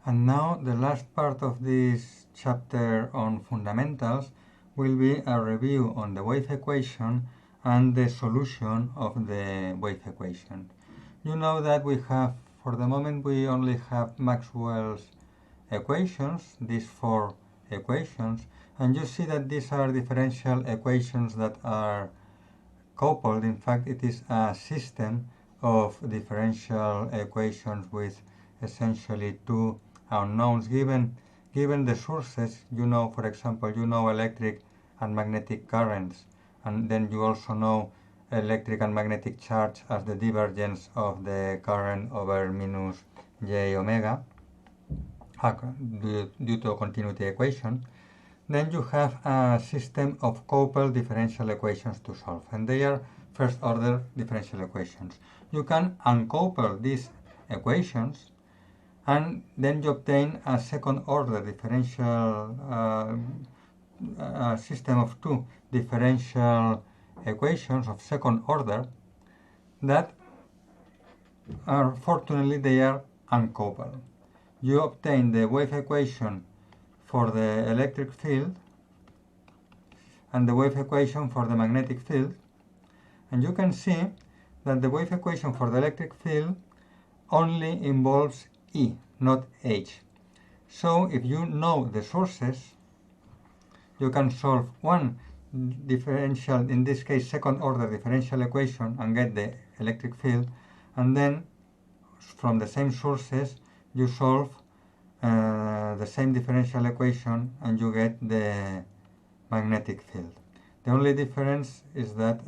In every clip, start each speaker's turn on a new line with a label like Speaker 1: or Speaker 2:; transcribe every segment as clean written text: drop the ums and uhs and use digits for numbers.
Speaker 1: And now the last part of this chapter on fundamentals will be a review on the wave equation and the solution of the wave equation. You know that we have, for the moment, we only have Maxwell's equations, these four equations, and you see that these are differential equations that are coupled. In fact, it is a system of differential equations with essentially two unknowns. Given the sources, you know, for example, you know electric and magnetic currents, and then you also know electric and magnetic charge as the divergence of the current over minus j omega due to a continuity equation. Then you have a system of coupled differential equations to solve, and they are first order differential equations. You can uncouple these equations and then you obtain a second order differential system of two differential equations of second order that are, fortunately, they are uncoupled. You obtain the wave equation for the electric field and the wave equation for the magnetic field, and you can see that the wave equation for the electric field only involves E, not H. So if you know the sources, you can solve one differential, in this case second order differential equation, and get the electric field, and then from the same sources you solve the same differential equation and you get the magnetic field. The only difference is that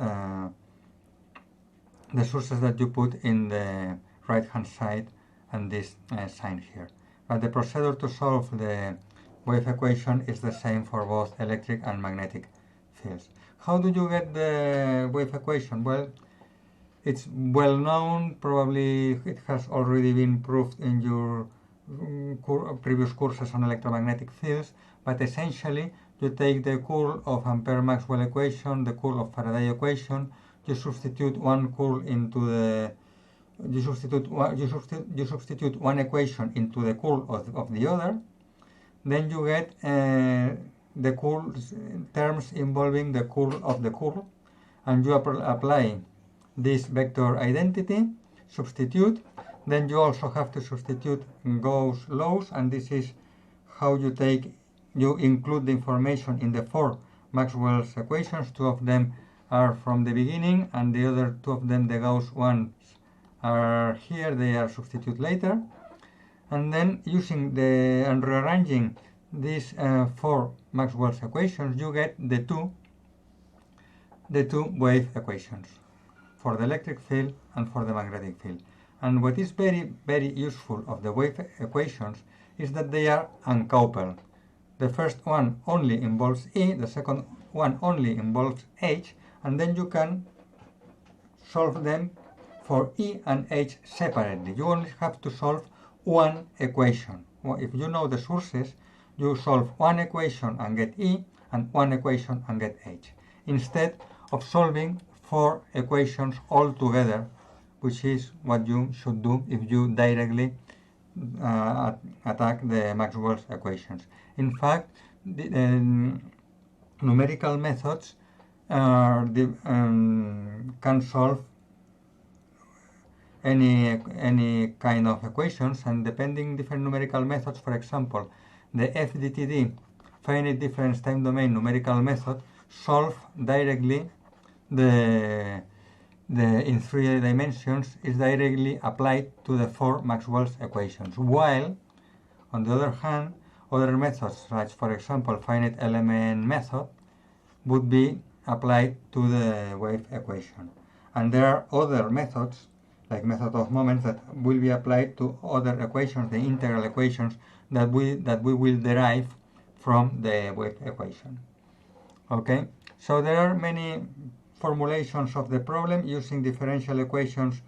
Speaker 1: the sources that you put in the right hand side and this sign here. But the procedure to solve the wave equation is the same for both electric and magnetic fields. How do you get the wave equation? Well, it's well known, probably it has already been proved in your previous courses on electromagnetic fields, but essentially you take the curl of Ampere-Maxwell equation, the curl of Faraday equation, you substitute one curl into the you substitute one equation into the curl of the other, then you get the curl terms involving the curl of the curl, and you apply this vector identity, substitute, then you also have to substitute Gauss laws, and this is how you include the information in the four Maxwell's equations. Two of them are from the beginning, and the other two of them, the Gauss ones, are here, they are substituted later. And then and rearranging these four Maxwell's equations, you get the two wave equations for the electric field and for the magnetic field. And what is very, very useful of the wave equations is that they are uncoupled. The first one only involves E, the second one only involves H, and then you can solve them for E and H separately. You only have to solve one equation. Well, if you know the sources, you solve one equation and get E, and one equation and get H, instead of solving four equations all together, which is what you should do if you directly attack the Maxwell's equations. In fact, the numerical methods can solve any kind of equations, and depending different numerical methods, for example, the FDTD, finite difference time domain numerical method, solve directly in 3 dimensions, is directly applied to the four Maxwell's equations, while on the other hand other methods, like for example finite element method, would be applied to the wave equation. And there are other methods, like method of moments, that will be applied to other equations, the integral equations that we will derive from the wave equation. Okay, so there are many formulations of the problem using differential equations.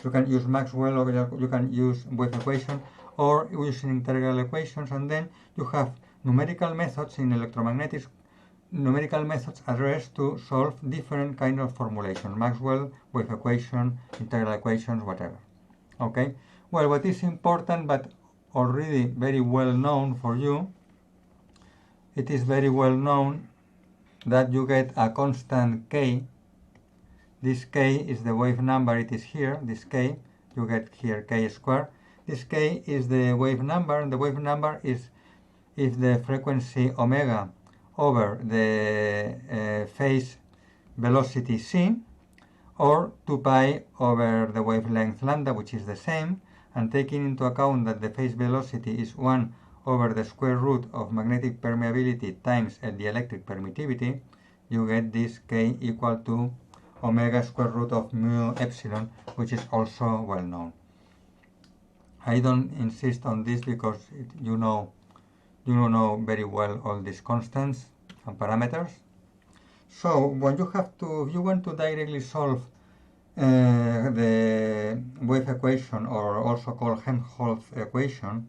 Speaker 1: You can use Maxwell, or you can use wave equation, or using integral equations, and then you have numerical methods in electromagnetics, numerical methods addressed to solve different kind of formulation, Maxwell, wave equation, integral equations, whatever. Okay, well, what is important, but already very well known for you. It is very well known that you get a constant k. This k is the wave number, it is here, this k, you get here k squared. This k is the wave number, and the wave number is the frequency omega over the phase velocity c, or 2 pi over the wavelength lambda, which is the same, and taking into account that the phase velocity is 1 over the square root of magnetic permeability times the electric permittivity, you get this k equal to omega square root of mu epsilon, which is also well known. I don't insist on this because you know very well all these constants and parameters. So when you have to, if you want to directly solve the wave equation, or also called Helmholtz equation,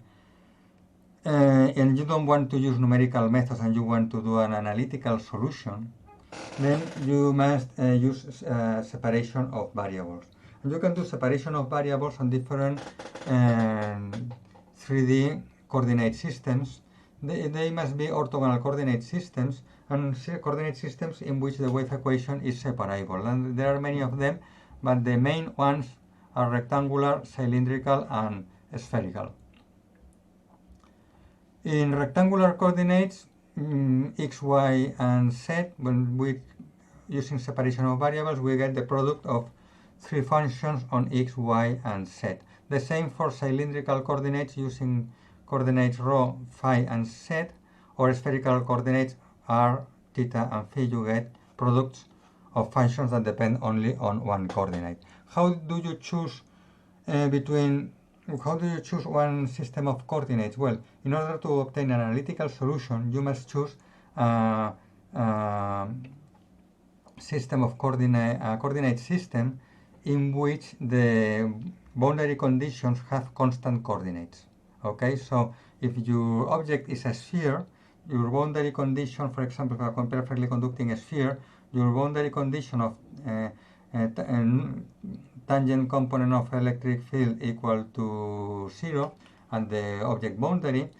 Speaker 1: and you don't want to use numerical methods and you want to do an analytical solution, then you must use separation of variables. And you can do separation of variables on different 3D coordinate systems. They must be orthogonal coordinate systems, and coordinate systems in which the wave equation is separable. And there are many of them, but the main ones are rectangular, cylindrical, and spherical. In rectangular coordinates, x, y, and z, when we using separation of variables, we get the product of three functions on x, y, and z. The same for cylindrical coordinates using coordinates rho, phi, and z, or spherical coordinates r, theta, and phi. You get products of functions that depend only on one coordinate. How do you choose one system of coordinates? Well, in order to obtain an analytical solution, you must choose a coordinate system in which the boundary conditions have constant coordinates. Okay, so if your object is a sphere, your boundary condition, for example, for a perfectly conducting sphere, your boundary condition of tangent component of electric field equal to 0, and the object boundary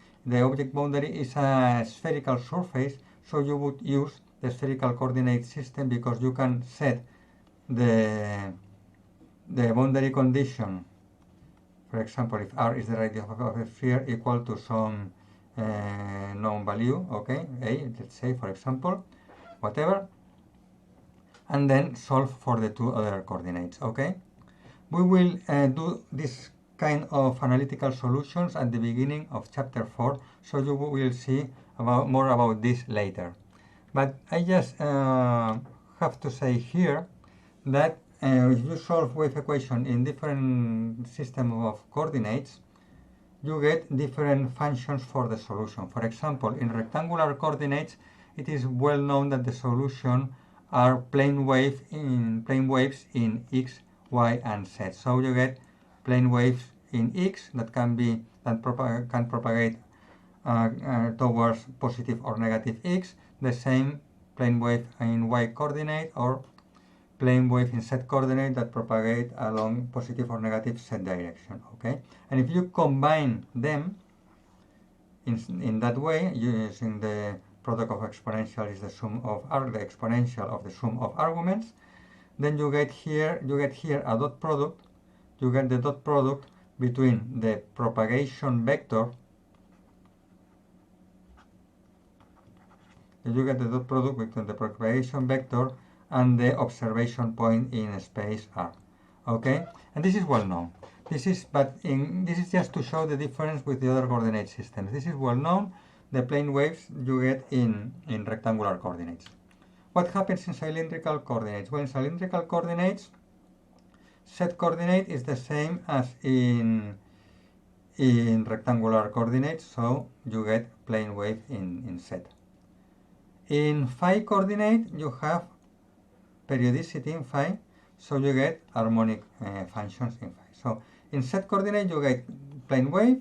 Speaker 1: is a spherical surface, so you would use the spherical coordinate system because you can set the boundary condition. For example, if r is the radius of a sphere, equal to some known value, okay, a, let's say, for example, whatever, and then solve for the two other coordinates. Okay, we will do this kind of analytical solutions at the beginning of chapter 4, so you will see more about this later. But I just have to say here that if you solve wave equation in different system of coordinates, you get different functions for the solution. For example, in rectangular coordinates, it is well known that the solution are plane waves in x, y, and z. So you get plane waves in x that can propagate towards positive or negative x. The same plane wave in y coordinate, or plane wave in z coordinate that propagate along positive or negative z direction. Okay, and if you combine them in that way, using the product of exponential is the sum of the exponential of the sum of arguments, then you get here a dot product. You get the dot product between the propagation vector. You get the dot product between the propagation vector and the observation point in space R. Okay, and this is well known. This is just to show the difference with the other coordinate systems. This is well known. The plane waves you get in rectangular coordinates. What happens in cylindrical coordinates? Well, in cylindrical coordinates, z coordinate is the same as in rectangular coordinates, so you get plane wave in z. In phi coordinate, you have periodicity in phi, so you get harmonic functions in phi. So in z coordinate, you get plane wave,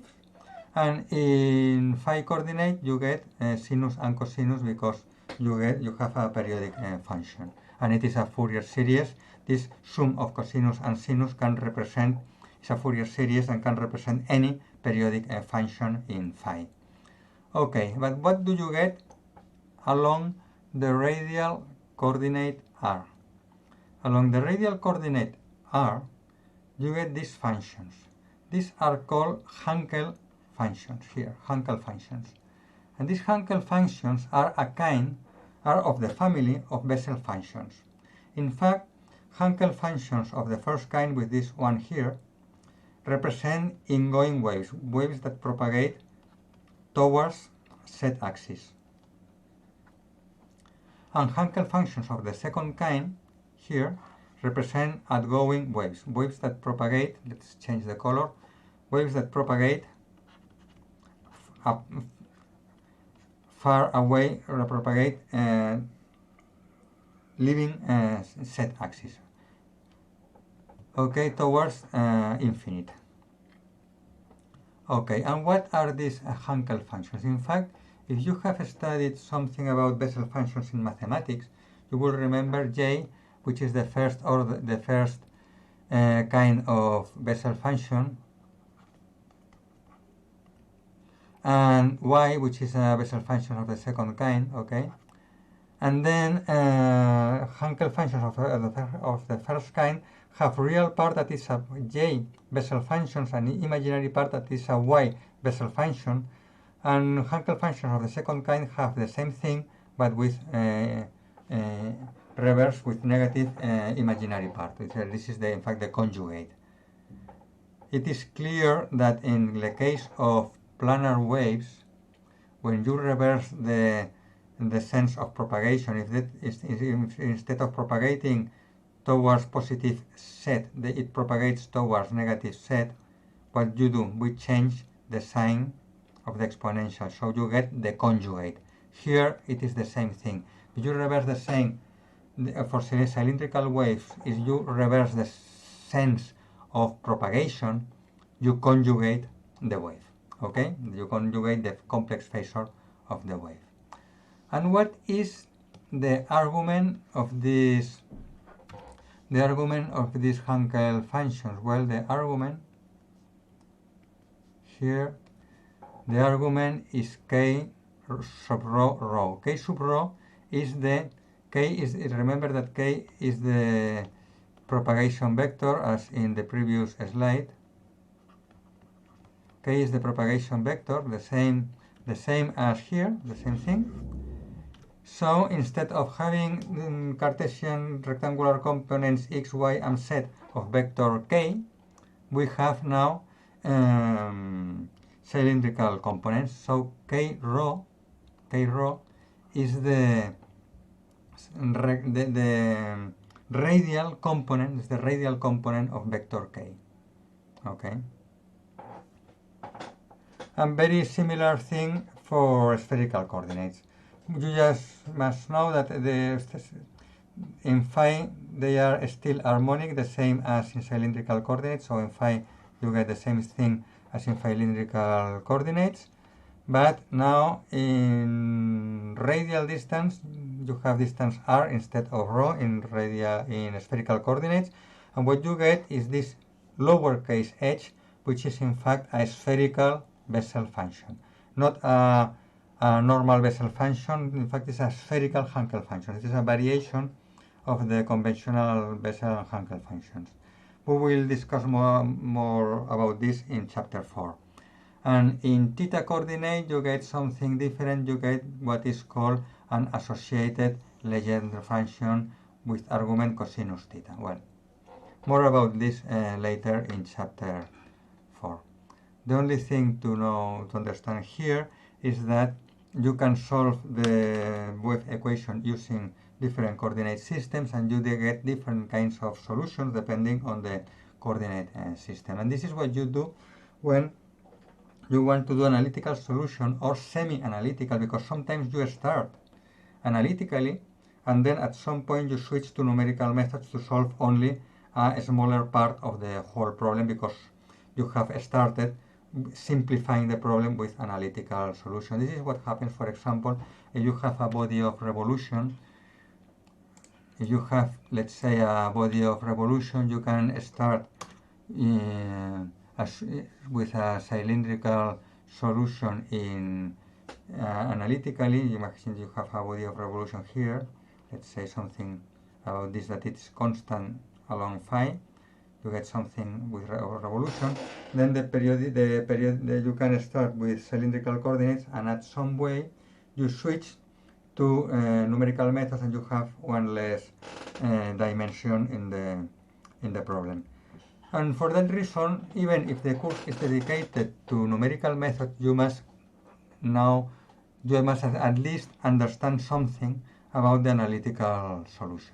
Speaker 1: and in phi coordinate, you get sinus and cosinus because you have a periodic function, and it is a Fourier series. This sum of cosinus and sinus can represent, it's a Fourier series and can represent any periodic function in phi. Okay, but what do you get along the radial coordinate r? Along the radial coordinate r, you get these functions. These are called Hankel functions here, Hankel functions. And these Hankel functions are of the family of Bessel functions. In fact, Hankel functions of the first kind, with this one here, represent ingoing waves, waves that propagate towards z axis. And Hankel functions of the second kind here represent outgoing waves, waves that propagate, let's change the color, waves that propagate far away, or propagate leaving z axis, okay, towards infinite. Okay, and what are these Hankel functions? In fact, if you have studied something about Bessel functions in mathematics, you will remember J, which is the first kind of Bessel function, and Y, which is a Bessel function of the second kind, okay? And then Hankel functions of the first kind have real part that is a J Bessel functions and imaginary part that is a Y Bessel function. And Hankel functions of the second kind have the same thing, but with reverse, with negative imaginary part. This is, in fact, the conjugate. It is clear that in the case of planar waves, when you reverse the sense of propagation, if instead of propagating towards positive z, it propagates towards negative z, what you do? We change the sign of the exponential, so you get the conjugate. Here it is the same thing. If you reverse the sign for cylindrical waves, if you reverse the sense of propagation, you conjugate the wave. Okay, you conjugate the complex phasor of the wave. And what is the argument of these Hankel functions? Well, the argument here, the argument is k sub rho rho. K sub rho is remember that k is the propagation vector, as in the previous slide. K is the propagation vector, the same as here, the same thing. So instead of having Cartesian rectangular components x, y, and z of vector k, we have now cylindrical components. So k rho is the radial component, is the radial component of vector k. Okay. And very similar thing for spherical coordinates. You just must know that in phi they are still harmonic, the same as in cylindrical coordinates. So in phi you get the same thing as in cylindrical coordinates, but now in radial distance you have distance r instead of rho in spherical coordinates, and what you get is this lowercase h, which is in fact a spherical Bessel function, not a normal Bessel function. In fact, it's a spherical Hankel function. It is a variation of the conventional Bessel and Hankel functions. We will discuss more about this in chapter 4. And in theta coordinate, you get something different. You get what is called an associated Legendre function with argument cosinus theta. Well, more about this later in chapter 4. The only thing to understand here is that you can solve the wave equation using different coordinate systems, and you get different kinds of solutions depending on the coordinate system. And this is what you do when you want to do analytical solution or semi-analytical, because sometimes you start analytically and then at some point you switch to numerical methods to solve only a smaller part of the whole problem, because you have started simplifying the problem with analytical solution. This is what happens, for example, if you have a body of revolution. If you have, let's say, a body of revolution, you can start with a cylindrical solution in analytically. Imagine you have a body of revolution here. Let's say something about this, that it's constant along phi. You get something with revolution. Then you can start with cylindrical coordinates, and at some way you switch to numerical methods, and you have one less dimension in the problem. And for that reason, even if the course is dedicated to numerical method, you must at least understand something about the analytical solutions.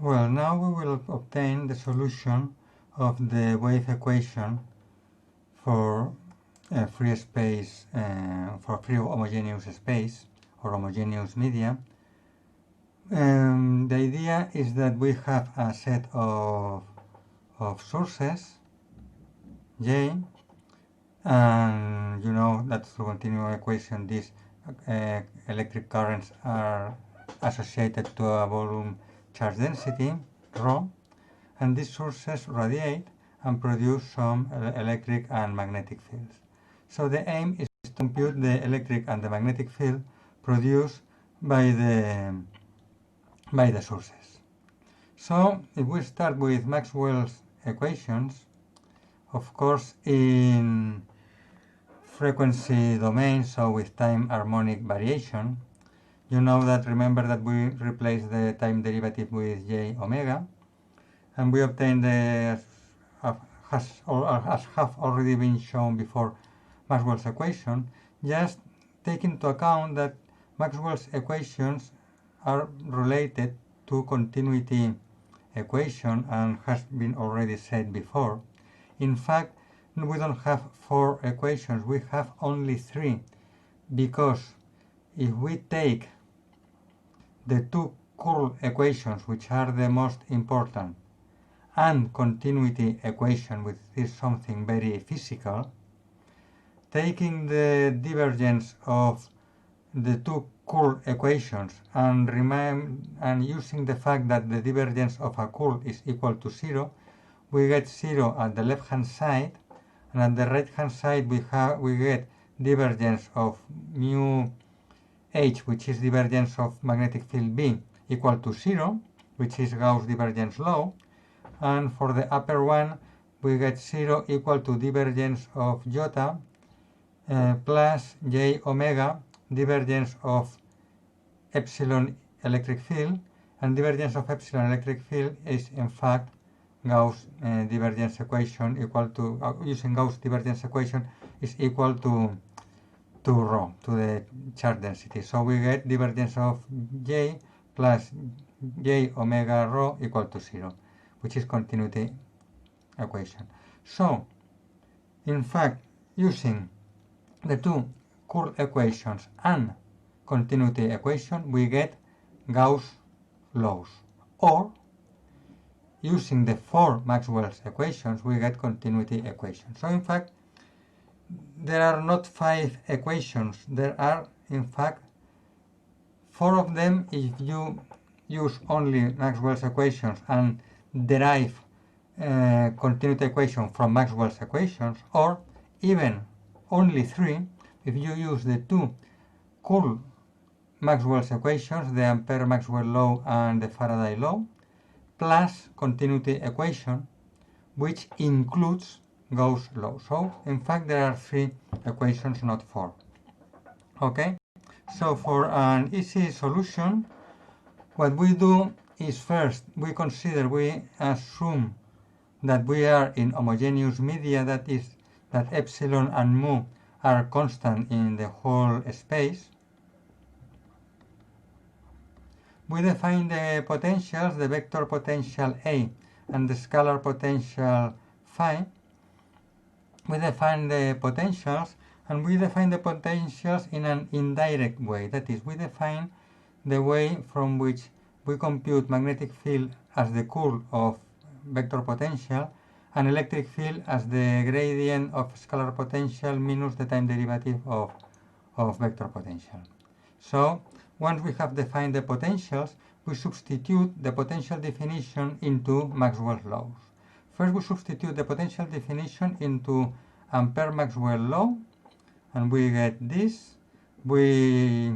Speaker 1: Well, now we will obtain the solution of the wave equation for free space, for free homogeneous space or homogeneous media. The idea is that we have a set of sources, J, and you know that through continuum equation these electric currents are associated to a volume charge density, ρ, and these sources radiate and produce some electric and magnetic fields. So the aim is to compute the electric and the magnetic field produced by the sources. So if we start with Maxwell's equations, of course in frequency domain, so with time harmonic variation, you know that, remember that we replace the time derivative with j omega, and we obtain the, as have already been shown before, Maxwell's equation, just take into account that Maxwell's equations are related to continuity equation, and has been already said before. In fact, we don't have 4 equations, we have only 3, because if we take the 2 curl equations, which are the most important, and continuity equation, which is something very physical, taking the divergence of the 2 curl equations and using the fact that the divergence of a curl is equal to 0, we get 0 at the left hand side, and at the right hand side we get divergence of mu h, which is divergence of magnetic field B, equal to 0, which is Gauss divergence law, and for the upper one we get 0 equal to divergence of jota plus j omega, divergence of epsilon electric field, and divergence of epsilon electric field is in fact Gauss divergence equation equal to, using Gauss divergence equation, is equal to rho, to the charge density. So we get divergence of j plus j omega rho equal to 0, which is continuity equation. So, in fact, using the 2 curl equations and continuity equation, we get Gauss laws. Or, using the 4 Maxwell's equations, we get continuity equations. So, in fact, there are not 5 equations, there are, in fact, 4 of them if you use only Maxwell's equations and derive continuity equation from Maxwell's equations, or even only 3 if you use the 2 curl Maxwell's equations, the Ampere-Maxwell law and the Faraday law, plus continuity equation, which includes Gauss law. So, in fact, there are 3 equations, not 4. Okay? So, for an easy solution, what we do is first, we assume that we are in homogeneous media, that is, that epsilon and mu are constant in the whole space. We define the potentials, the vector potential A and the scalar potential phi. We define the potentials, and we define the potentials in an indirect way. That is, we define the way from which we compute magnetic field as the curl of vector potential and electric field as the gradient of scalar potential minus the time derivative of vector potential. So, once we have defined the potentials, we substitute the potential definition into Maxwell's laws. First, we substitute the potential definition into Ampere-Maxwell law, and we get this. We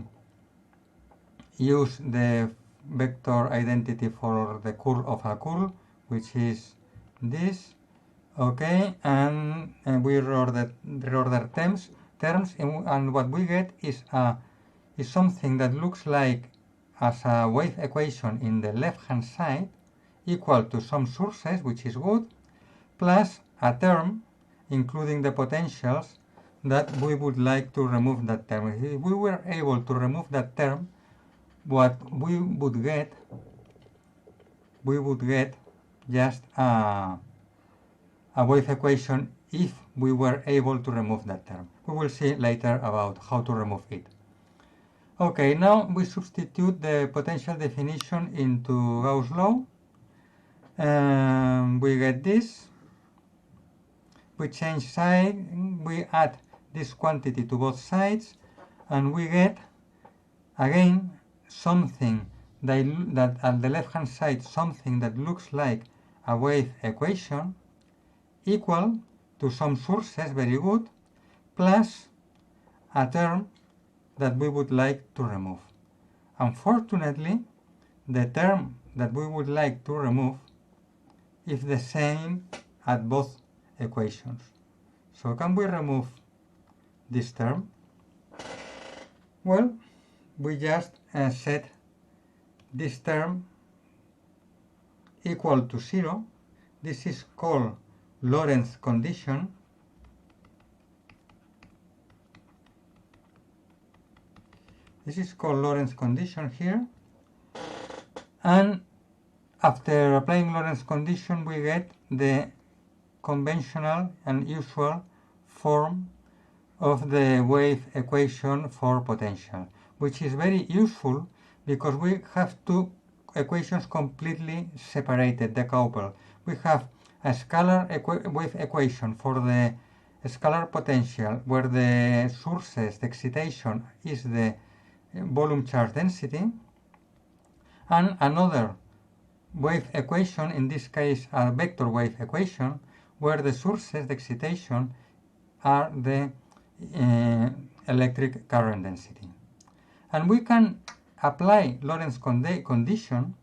Speaker 1: use the vector identity for the curl of a curl, which is this. Okay, and we reorder terms, and what we get is something that looks like as a wave equation in the left-hand side, equal to some sources, which is good, plus a term, including the potentials, that we would like to remove that term. If we were able to remove that term, what we would get just a wave equation if we were able to remove that term. We will see later about how to remove it. Okay, now we substitute the potential definition into Gauss' law. We get this. We change side, we add this quantity to both sides, and we get again something that at the left hand side, something that looks like a wave equation equal to some sources, very good, plus a term that we would like to remove. Unfortunately, the term that we would like to remove is the same at both equations. So can we remove this term? Well, we just set this term equal to 0. This is called Lorentz condition. This is called Lorentz condition here. And after applying Lorentz condition, we get the conventional and usual form of the wave equation for potential, which is very useful because we have two equations completely separated, decoupled. We have a scalar wave equation for the scalar potential, where the sources, the excitation, is the volume charge density, and another wave equation, in this case a vector wave equation, where the sources, the excitation, are the electric current density. And we can apply Lorentz condition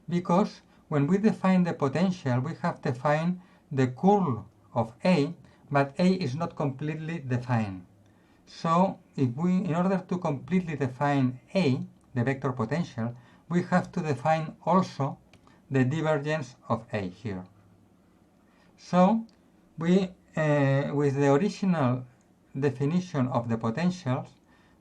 Speaker 1: because when we define the potential, we have defined the curl of A, but A is not completely defined. So if we, in order to completely define A, the vector potential, we have to define also the divergence of A here. So we, with the original definition of the potentials,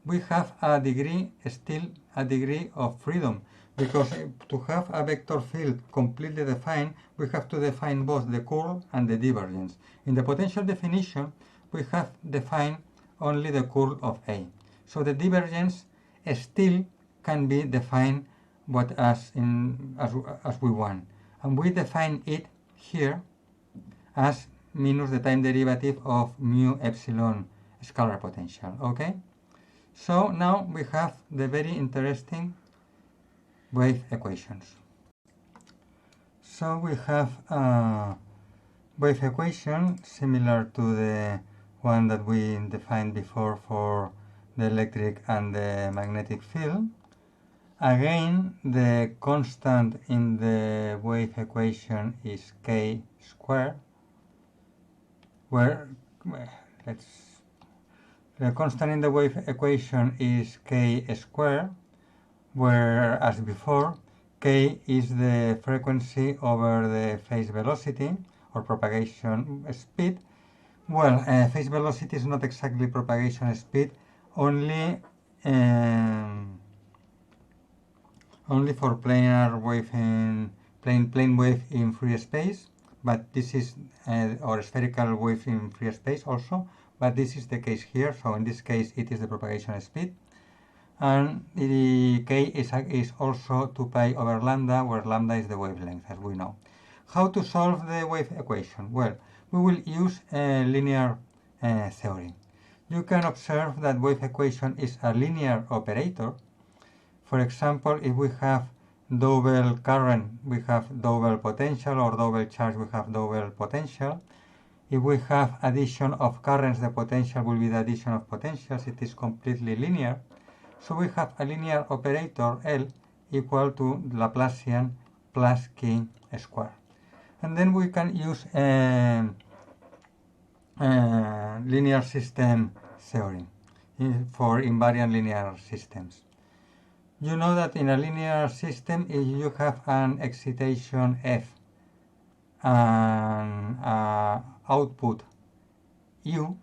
Speaker 1: we have a degree, still a degree of freedom, because to have a vector field completely defined, we have to define both the curl and the divergence. In the potential definition, we have defined only the curl of A. So the divergence still can be defined as we want. And we define it here as minus the time derivative of mu epsilon scalar potential. Okay? So now we have the very interesting wave equations. So we have a wave equation similar to the one that we defined before for the electric and the magnetic field. Again, the constant in the wave equation is k squared, where the constant in the wave equation is k squared, where, as before, k is the frequency over the phase velocity or propagation speed. Well, phase velocity is not exactly propagation speed, only for planar wave in plane wave in free space, but this is or spherical wave in free space also, but this is the case here. So in this case, it is the propagation speed, and the k is also 2 pi over lambda, where lambda is the wavelength, as we know. How to solve the wave equation? Well, we will use linear theory. You can observe that wave equation is a linear operator. For example, if we have double current, we have double potential, or double charge, we have double potential. If we have addition of currents, the potential will be the addition of potentials. It is completely linear. So we have a linear operator L equal to Laplacian plus K squared. And then we can use linear system theory for invariant linear systems. You know that in a linear system, if you have an excitation F and output U,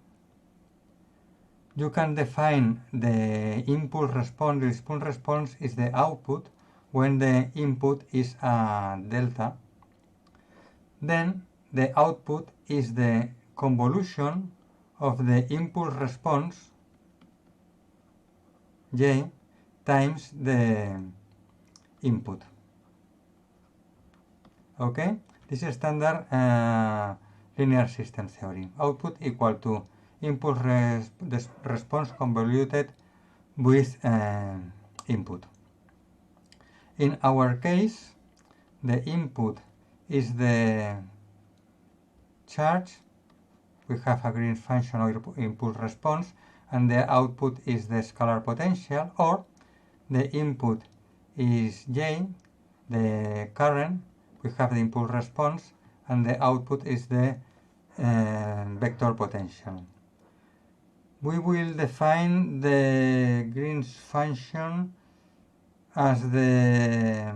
Speaker 1: you can define the impulse response. The impulse response is the output when the input is a delta. Then the output is the convolution of the impulse response J times the input. Okay? This is standard linear system theory. Output equal to impulse response convoluted with input. In our case, the input is the charge. We have a Green's function or impulse response, and the output is the scalar potential, or the input is J, the current, we have the impulse response, and the output is the vector potential. We will define the Green's function as the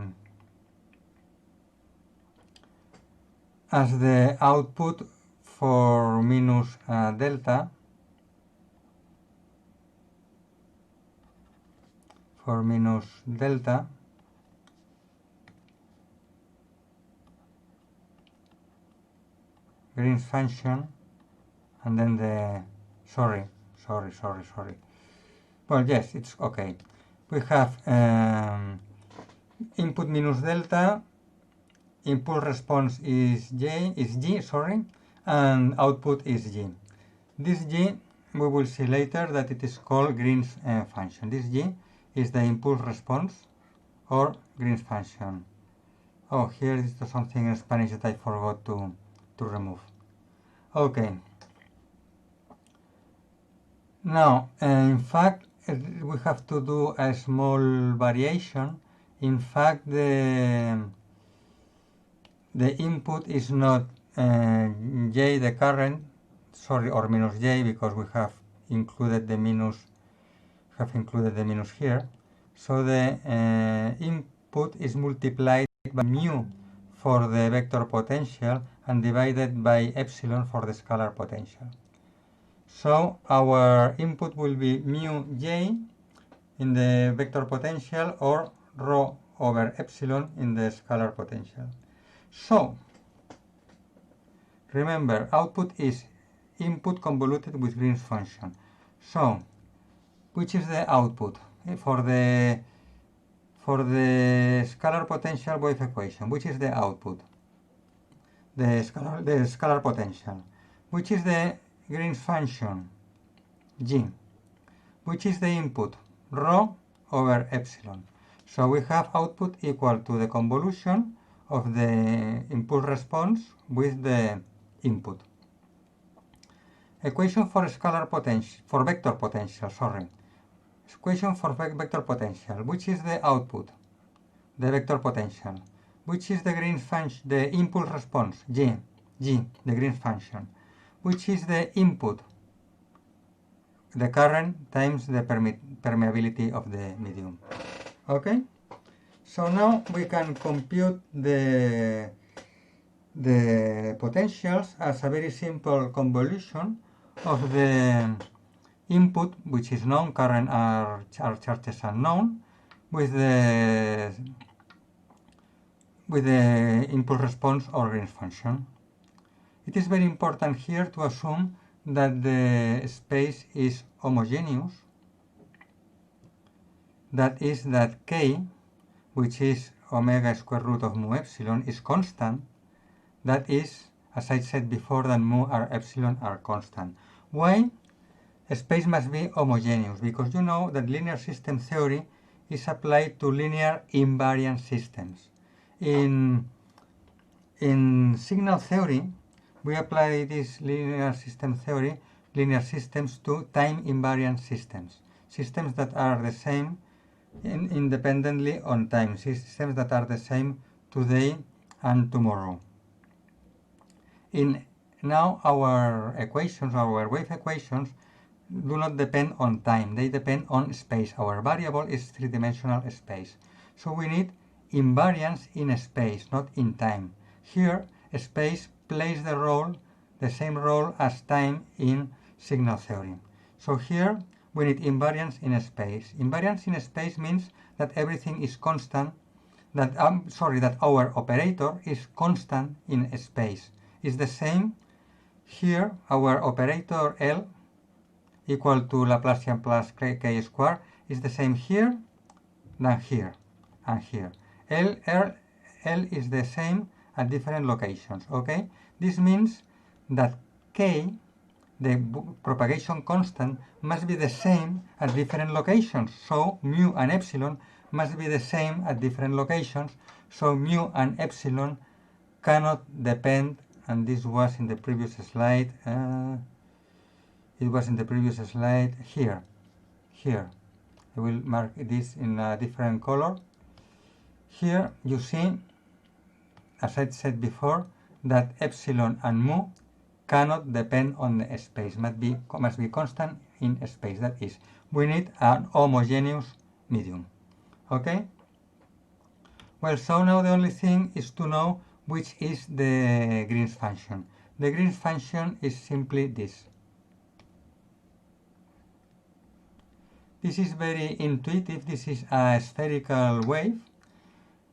Speaker 1: output for minus delta, Green's function, and then the sorry. Well, yes, it's okay. We have input minus delta, impulse response is G, and output is G. This G, we will see later that it is called Green's function. This G is the impulse response or Green's function. Oh, here is something in Spanish that I forgot to remove. Okay. Now, in fact, we have to do a small variation. In fact, the input is not J, the current, or minus J, because we have included the minus here. So the input is multiplied by mu for the vector potential and divided by epsilon for the scalar potential. So our input will be mu J in the vector potential, or rho over epsilon in the scalar potential. So remember, output is input convoluted with Green's function. So which is the output for the scalar potential wave equation? Which is the output? The scalar potential. Which is the Green's function? G. Which is the input? Rho over epsilon. So we have output equal to the convolution of the impulse response with the input. Equation for scalar potential, for vector potential, Equation for vector potential. Which is the output? The vector potential. Which is the Green's function, the impulse response? G, the Green's function. Which is the input? The current times the permeability of the medium. Okay? So now we can compute the potentials as a very simple convolution of the input, which is known, current are charges unknown, with the impulse response or Green's function. It is very important here to assume that the space is homogeneous. That is, that K, which is omega square root of mu epsilon, is constant. That is, as I said before, that mu or epsilon are constant. Why? A space must be homogeneous, because you know that linear system theory is applied to linear invariant systems. In signal theory, we apply this linear systems to time invariant systems, systems that are the same independently on time, systems that are the same today and tomorrow. Now our wave equations, do not depend on time, they depend on space. Our variable is three-dimensional space. So we need invariance in space, not in time. Here, space plays the same role as time in signal theory. So here we need invariance in space. Invariance in space means that everything is constant, that our operator is constant in space. Is the same here, our operator L equal to Laplacian plus k squared is the same here than here and here. L is the same at different locations, okay? This means that k, the propagation constant, must be the same at different locations. So mu and epsilon must be the same at different locations. So mu and epsilon cannot depend, and this was in the previous slide. It was in the previous slide here. I will mark this in a different color. Here you see, as I said before, that epsilon and mu cannot depend on the space, must be constant in space. That is, we need an homogeneous medium. Okay? Well, so now the only thing is to know which is the Green's function. The Green's function is simply this. This is very intuitive. This is a spherical wave,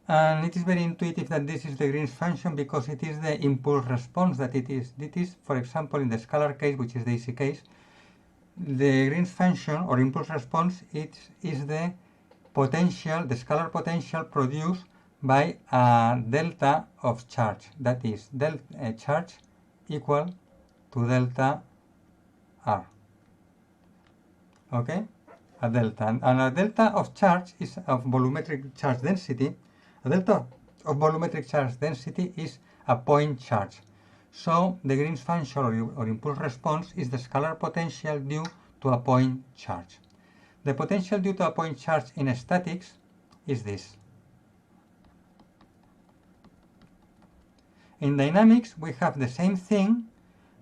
Speaker 1: and it is very intuitive that this is the Green's function because it is the impulse response that it is. It is, for example, in the scalar case, which is the easy case, the Green's function or impulse response is the potential, the scalar potential produced by a delta of charge. That is, charge equal to delta R. Okay? A delta. And a delta of charge is of volumetric charge density. A delta of volumetric charge density is a point charge. So the Green's function or impulse response is the scalar potential due to a point charge. The potential due to a point charge in statics is this. In dynamics, we have the same thing,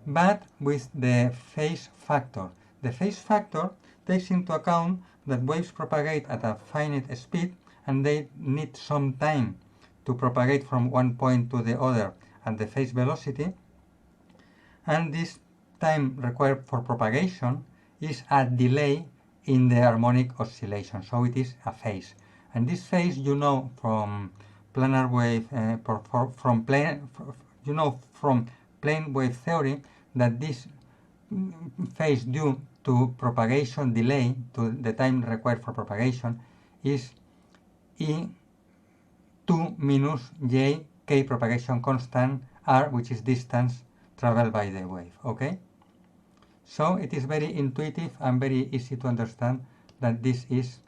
Speaker 1: but with the phase factor. The phase factor takes into account that waves propagate at a finite speed and they need some time to propagate from one point to the other at the phase velocity, and this time required for propagation is a delay in the harmonic oscillation, so it is a phase. And this phase, you know from planar wave, from plane wave theory, that this phase due to propagation delay, to the time required for propagation, is E2 minus j k propagation constant r, which is distance traveled by the wave. Okay? So it is very intuitive and very easy to understand that this is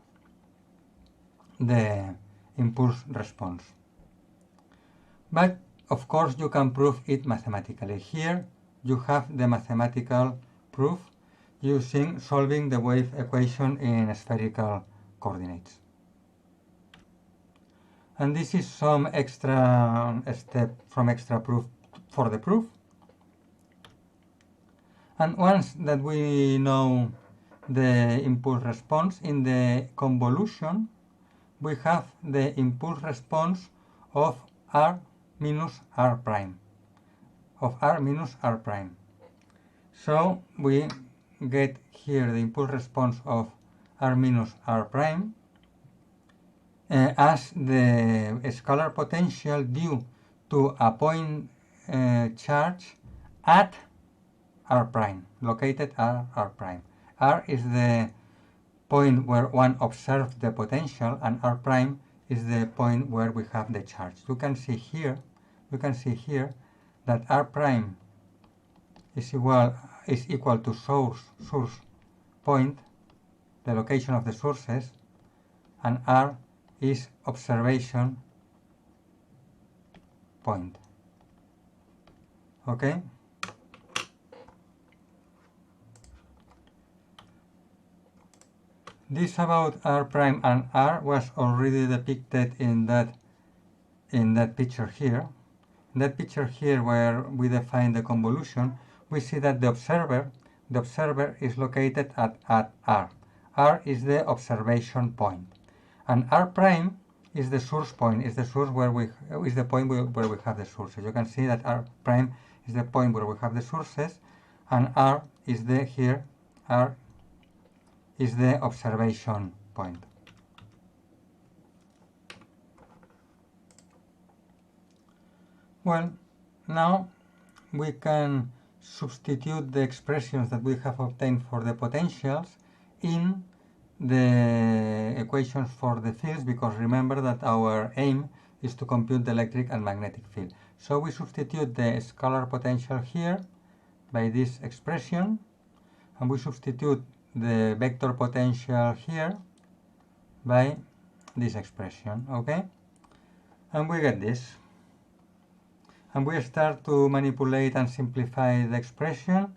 Speaker 1: the impulse response. But of course you can prove it mathematically. Here you have the mathematical proof using solving the wave equation in spherical coordinates. And this is some extra step from extra proof for the proof. And once that we know the impulse response, in the convolution we have the impulse response of r minus r prime, So we get here the impulse response of r minus r prime as the scalar potential due to a point charge at r prime, located at r prime. R is the point where one observes the potential, and r prime is the point where we have the charge. You can see here that r prime is equal to source point, the location of the sources, and R is observation point. Okay? This about R prime and R was already depicted in that picture here. In that picture here, where we define the convolution, we see that the observer is located at R. R is the observation point, and R prime is the source point. Is the source where is the point where we have the sources. You can see that R prime is the point where we have the sources, and R is R is the observation point. Well, now we can substitute the expressions that we have obtained for the potentials in the equations for the fields, because remember that our aim is to compute the electric and magnetic field. So we substitute the scalar potential here by this expression, and we substitute the vector potential here by this expression, okay? And we get this. And we start to manipulate and simplify the expression,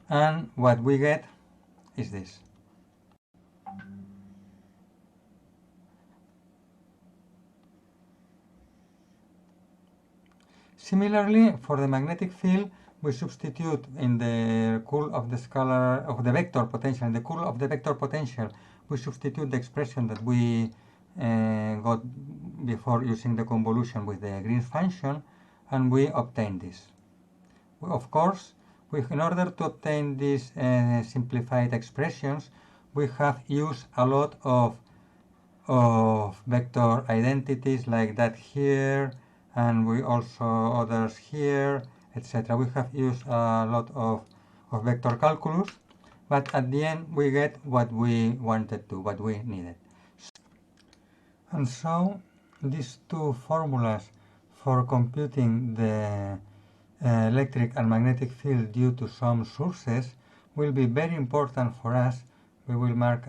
Speaker 1: and what we get is this. Similarly, for the magnetic field, we substitute in the curl of the scalar of the vector potential, in the curl of the vector potential, we substitute the expression that we got before using the convolution with the Green's function, and we obtain this. Of course, in order to obtain these simplified expressions, we have used a lot of vector identities like that here, and we also others here, etc. We have used a lot of vector calculus, but at the end we get what we wanted to, what we needed. And so these two formulas for computing the electric and magnetic field due to some sources will be very important for us. We will mark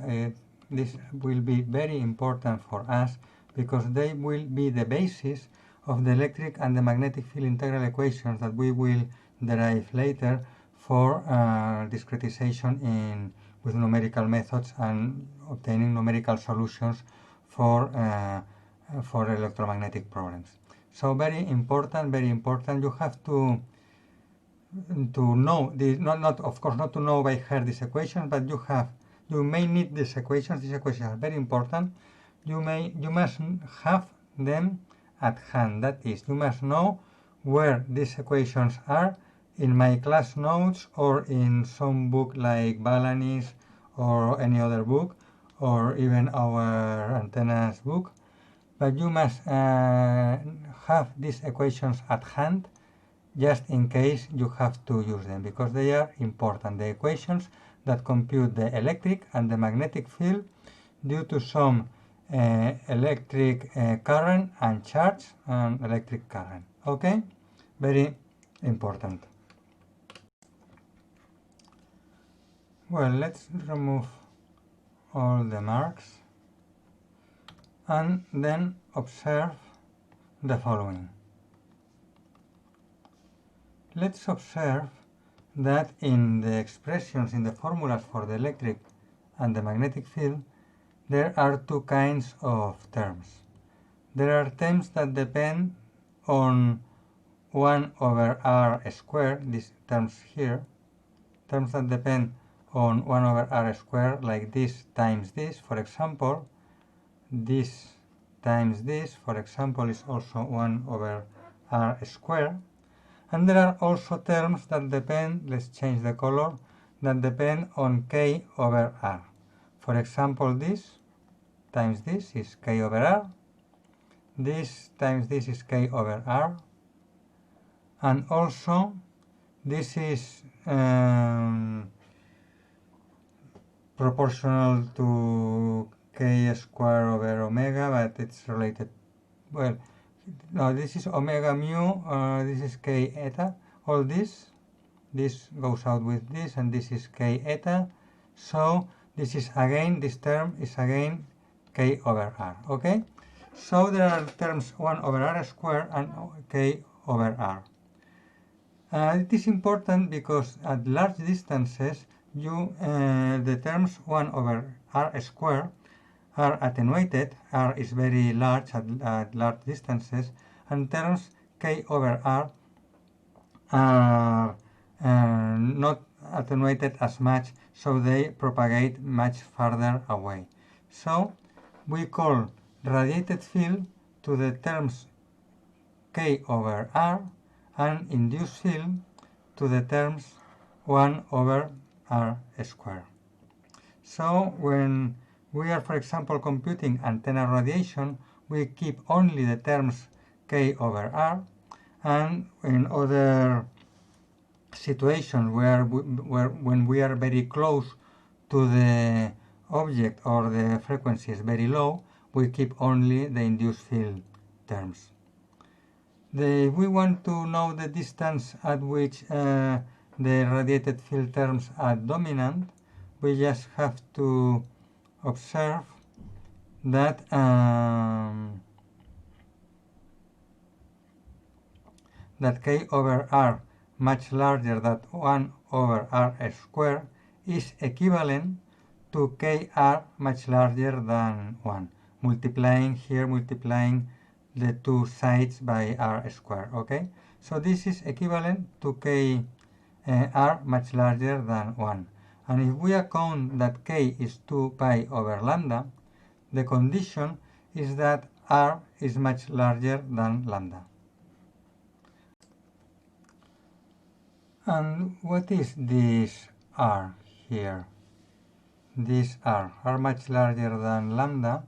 Speaker 1: this will be very important for us because they will be the basis of the electric and the magnetic field integral equations that we will derive later for discretization with numerical methods and obtaining numerical solutions for electromagnetic problems. So very important. You have to know this, of course not to know by heart these equations, but you may need these equations. These equations are very important. You must have them at hand. That is, you must know where these equations are in my class notes or in some book like Balany's or any other book, or even our antennas book. But you must have these equations at hand just in case you have to use them, because they are important. The equations that compute the electric and the magnetic field due to some electric current and charge and electric current. Okay? Very important. Well, let's remove all the marks and then observe the following. Let's observe that in the expressions, in the formulas for the electric and the magnetic field, there are two kinds of terms. There are terms that depend on 1 over r squared, these terms here, terms that depend on 1 over r squared, like this times this, for example. This times this, for example, is also 1 over r squared. And there are also terms that depend, let's change the color, that depend on k over r. For example, this times this is k over r. This times this is k over r. And also, this is proportional to k squared over omega, but it's related, well, no, this is omega mu, this is k eta, all this goes out with this, and this is k eta, so this is again, this term is again k k over r, okay? So there are terms 1 over r squared and k over r. It is important because at large distances, the terms 1 over r squared are attenuated. R is very large at large distances, and terms k over r are not attenuated as much, so they propagate much farther away. So we call radiated field to the terms k over r and induced field to the terms 1 over r squared. So when we are, for example, computing antenna radiation, we keep only the terms k over r, and in other situations when we are very close to the object or the frequency is very low, we keep only the induced field terms. If we want to know the distance at which the radiated field terms are dominant, we just have to observe that that k over r much larger than 1 over r squared is equivalent to kr much larger than 1, multiplying the two sides by r squared, okay? So this is equivalent to k r much larger than 1. And if we account that k is 2 pi over lambda, the condition is that r is much larger than lambda. And what is this r here? This r much larger than lambda,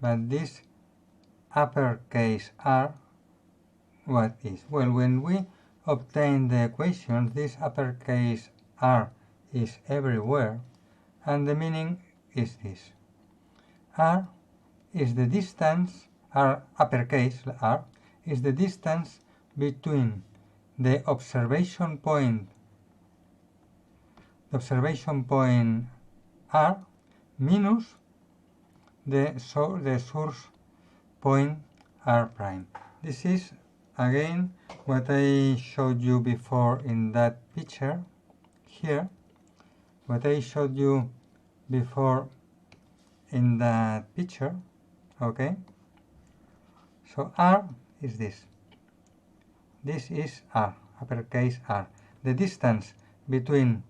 Speaker 1: but this uppercase r, what is? Well, when we obtain the equations, this uppercase r is everywhere, and the meaning is this. R is the distance, r uppercase r is the distance between the observation point r minus the source point r prime. This is again what I showed you before in that picture here. What I showed you before in that picture, okay? So r is this. This is r, uppercase r, the distance between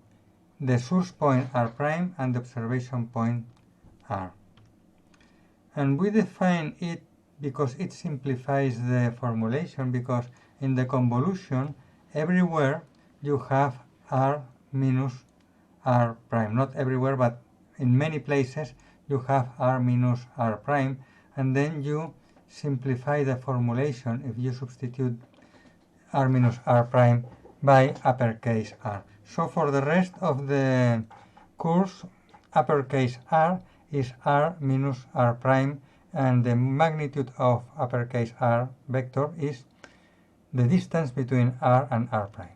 Speaker 1: the source point r prime and the observation point r. And we define it because it simplifies the formulation, because in the convolution everywhere you have r minus r prime. Not everywhere, but in many places you have r minus r prime, and then you simplify the formulation if you substitute r minus r prime by uppercase r. So for the rest of the course, uppercase r is r minus r prime, and the magnitude of uppercase r vector is the distance between r and r prime.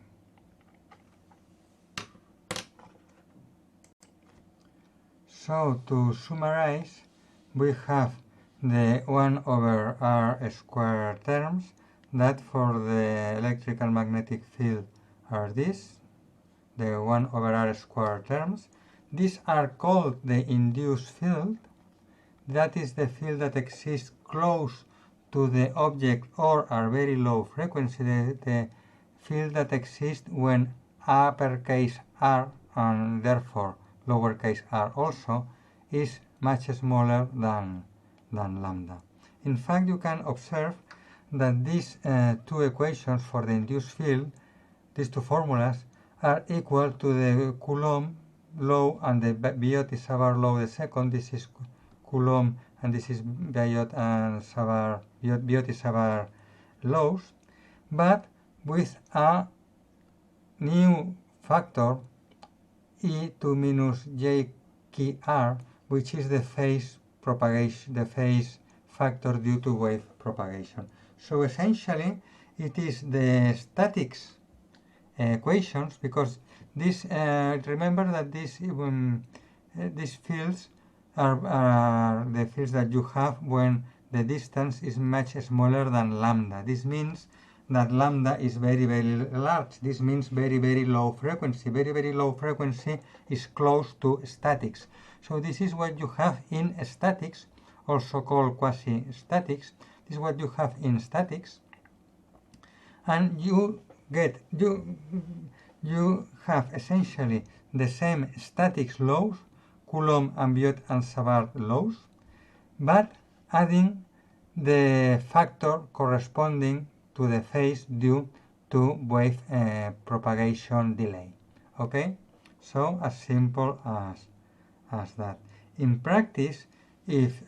Speaker 1: So to summarize, we have the 1 over r squared terms that for the electrical magnetic field are these, the 1 over r squared terms. These are called the induced field. That is the field that exists close to the object or are very low frequency, the field that exists when uppercase r and therefore lowercase r also is much smaller than lambda. In fact, you can observe that these two equations for the induced field, these two formulas, are equal to the Coulomb law and the Biot-Savart law the second. This is Coulomb and this is Biot-Savart laws, but with a new factor E2 minus jkr, which is the phase propagation, the phase factor due to wave propagation. So essentially it is the statics equations, because this remember that these fields are the fields that you have when the distance is much smaller than lambda. This means that lambda is very, very large. This means very, very low frequency. Very, very low frequency is close to statics. So this is what you have in statics, also called quasi-statics. This is what you have in statics. And you have essentially the same statics laws, Coulomb and Biot and Savart laws, but adding the factor corresponding to the phase due to wave propagation delay. Okay, so as simple as that. In practice, if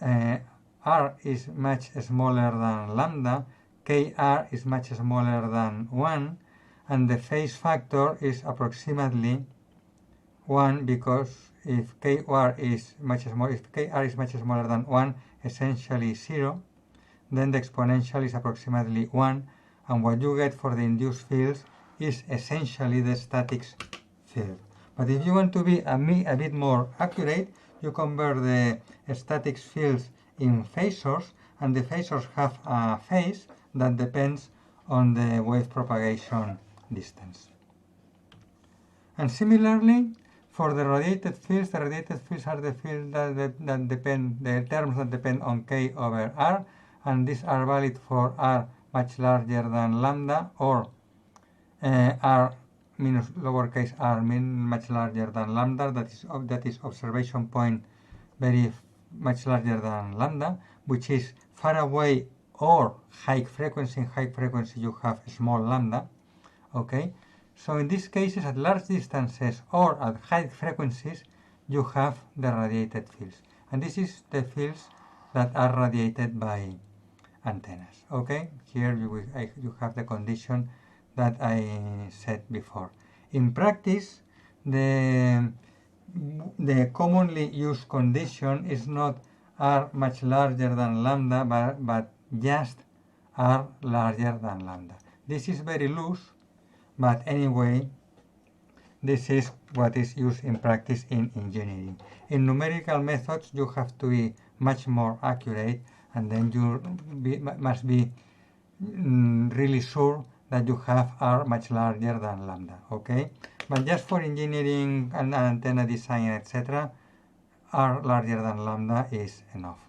Speaker 1: r is much smaller than lambda, kr is much smaller than 1, and the phase factor is approximately 1, because if kr is much smaller than 1, essentially 0, then the exponential is approximately 1, and what you get for the induced fields is essentially the statics field. But if you want to be a bit more accurate, you convert the statics fields in phasors, and the phasors have a phase that depends on the wave propagation distance. And similarly, for the radiated fields are the fields that depend, the terms that depend on k over r, and these are valid for r much larger than lambda, or r minus lowercase r much larger than lambda, that is observation point very much larger than lambda, which is far away or high frequency. In high frequency you have small lambda. Okay, so in these cases, at large distances or at high frequencies, you have the radiated fields, and this is the fields that are radiated by antennas. Okay, here you have the condition that I said before. In practice, the commonly used condition is not r much larger than lambda, but just r larger than lambda. This is very loose, but anyway, this is what is used in practice in engineering. In numerical methods, you have to be much more accurate, and then you must be really sure that you have r much larger than lambda. Okay, but just for engineering and antenna design, etc., r larger than lambda is enough.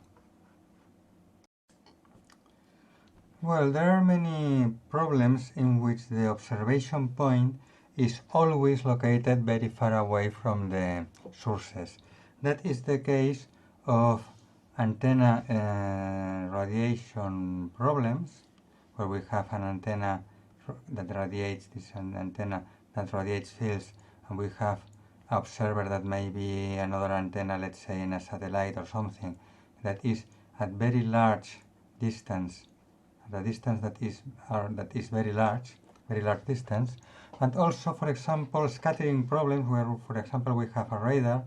Speaker 1: Well, there are many problems in which the observation point is always located very far away from the sources. That is the case of antenna radiation problems, where we have an antenna that radiates, this is an antenna that radiates fields, and we have an observer that may be another antenna, let's say in a satellite or something, that is at very large distance, the distance that is very large distance. And also, for example, scattering problems, where, for example, we have a radar,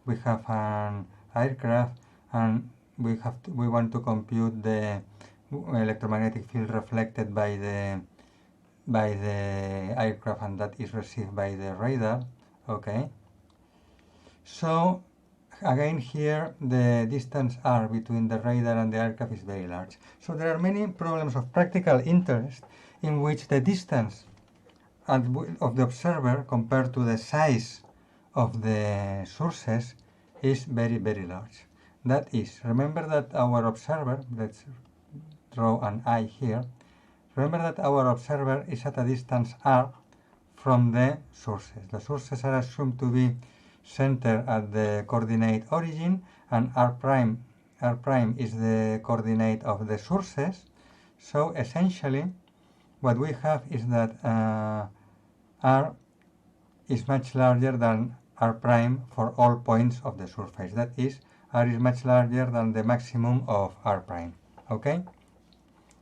Speaker 1: we have an aircraft, and we want to compute the electromagnetic field reflected by the aircraft, and that is received by the radar. Okay, so again, here the distance r between the radar and the aircraft is very large. So there are many problems of practical interest in which the distance of the observer compared to the size of the sources is very, very large. That is, remember that our observer, let's draw an eye here, remember that our observer is at a distance r from the sources. The sources are assumed to be centered at the coordinate origin, and r prime is the coordinate of the sources. So essentially what we have is that r is much larger than r prime for all points of the surface. That is, r is much larger than the maximum of r prime. Okay,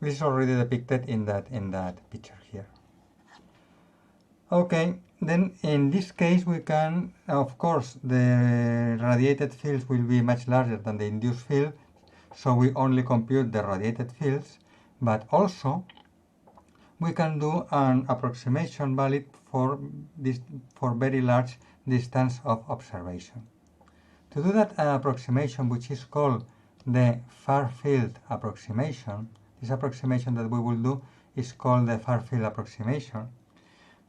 Speaker 1: this is already depicted in that picture here. Okay, then in this case we can, of course, the radiated fields will be much larger than the induced field, so we only compute the radiated fields, but also we can do an approximation valid for very large distance of observation. To To do that approximation, which is called the far field approximation, this approximation that we will do is called the far field approximation.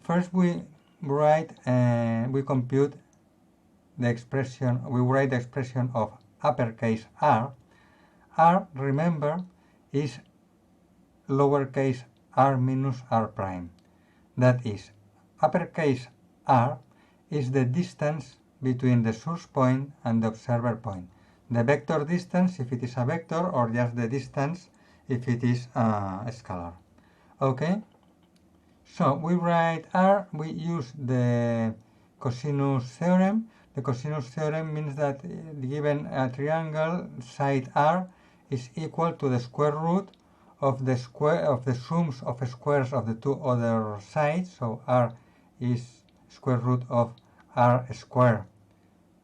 Speaker 1: First we compute the expression, we write the expression of uppercase r. R, remember, is lowercase r minus r prime. That is, uppercase r is the distance between the source point and the observer point. The vector distance if it is a vector, or just the distance if it is a scalar. Okay? So we write r, we use the cosinus theorem. The cosinus theorem means that given a triangle, side r is equal to the square root of the sums of squares of the two other sides. So r is square root of r square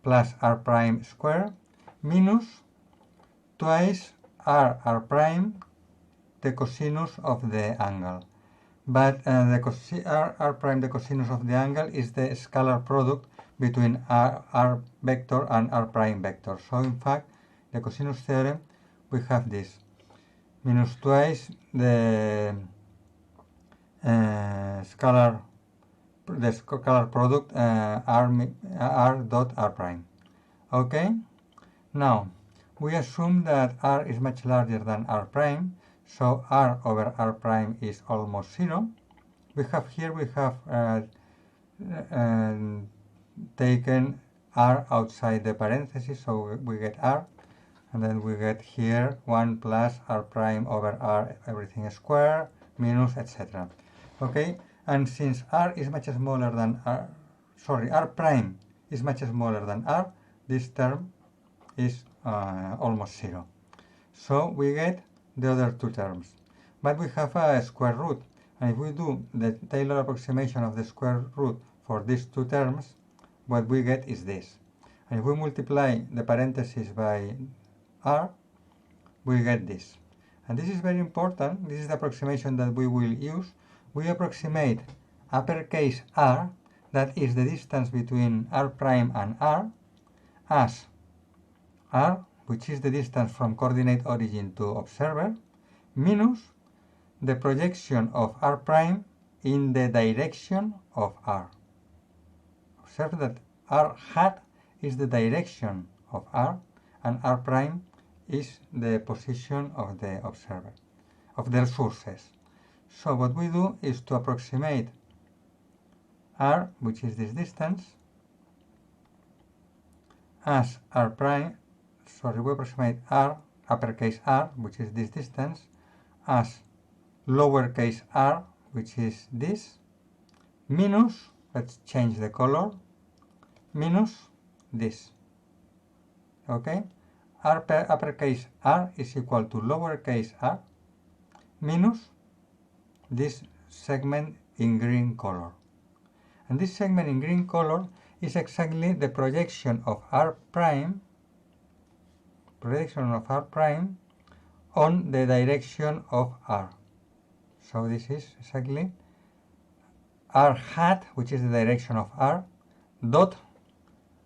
Speaker 1: plus r prime square minus twice r prime, the cosinus of the angle. But r prime, the cosinus of the angle, is the scalar product between r vector and r prime vector. So in fact, the cosinus theorem, we have this minus twice the scalar product r dot r prime. Okay? Now, we assume that r is much larger than r prime, so r over r prime is almost 0. We have taken r outside the parentheses, so we get r, and then we get here 1 plus r prime over r everything square minus etc. Okay, and since r is much smaller than r prime is much smaller than r, this term is almost 0. So we get the other two terms. But we have a square root, and if we do the Taylor approximation of the square root for these two terms, what we get is this. And if we multiply the parentheses by r, we get this. And this is very important. This is the approximation that we will use. We approximate uppercase r, that is the distance between r prime and r, as r, which is the distance from coordinate origin to observer, minus the projection of r prime in the direction of r. Observe that r hat is the direction of r, and r prime is the position of the observer, of their sources. So what we do is to approximate r, which is this distance, as r prime, we approximate r, uppercase r, which is this distance, as lowercase r, which is this, minus, let's change the color, minus this. Okay? Uppercase r is equal to lowercase r minus this segment in green color. And this segment in green color is exactly the projection of r prime, on the direction of r. So this is exactly r hat, which is the direction of r, dot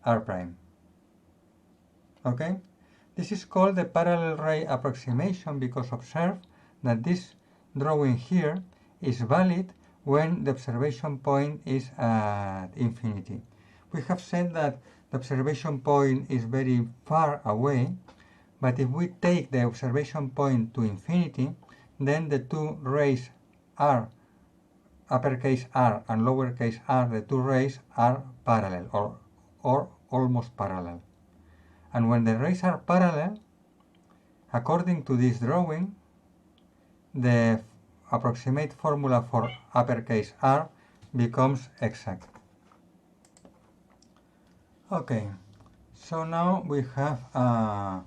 Speaker 1: r prime. Okay? This is called the parallel ray approximation, because observe that this drawing here is valid when the observation point is at infinity. We have said that the observation point is very far away, but if we take the observation point to infinity, then the two rays r, uppercase r and lowercase r, the two rays are parallel or almost parallel. And when the rays are parallel, according to this drawing, the approximate formula for uppercase r becomes exact. Okay, so now we have a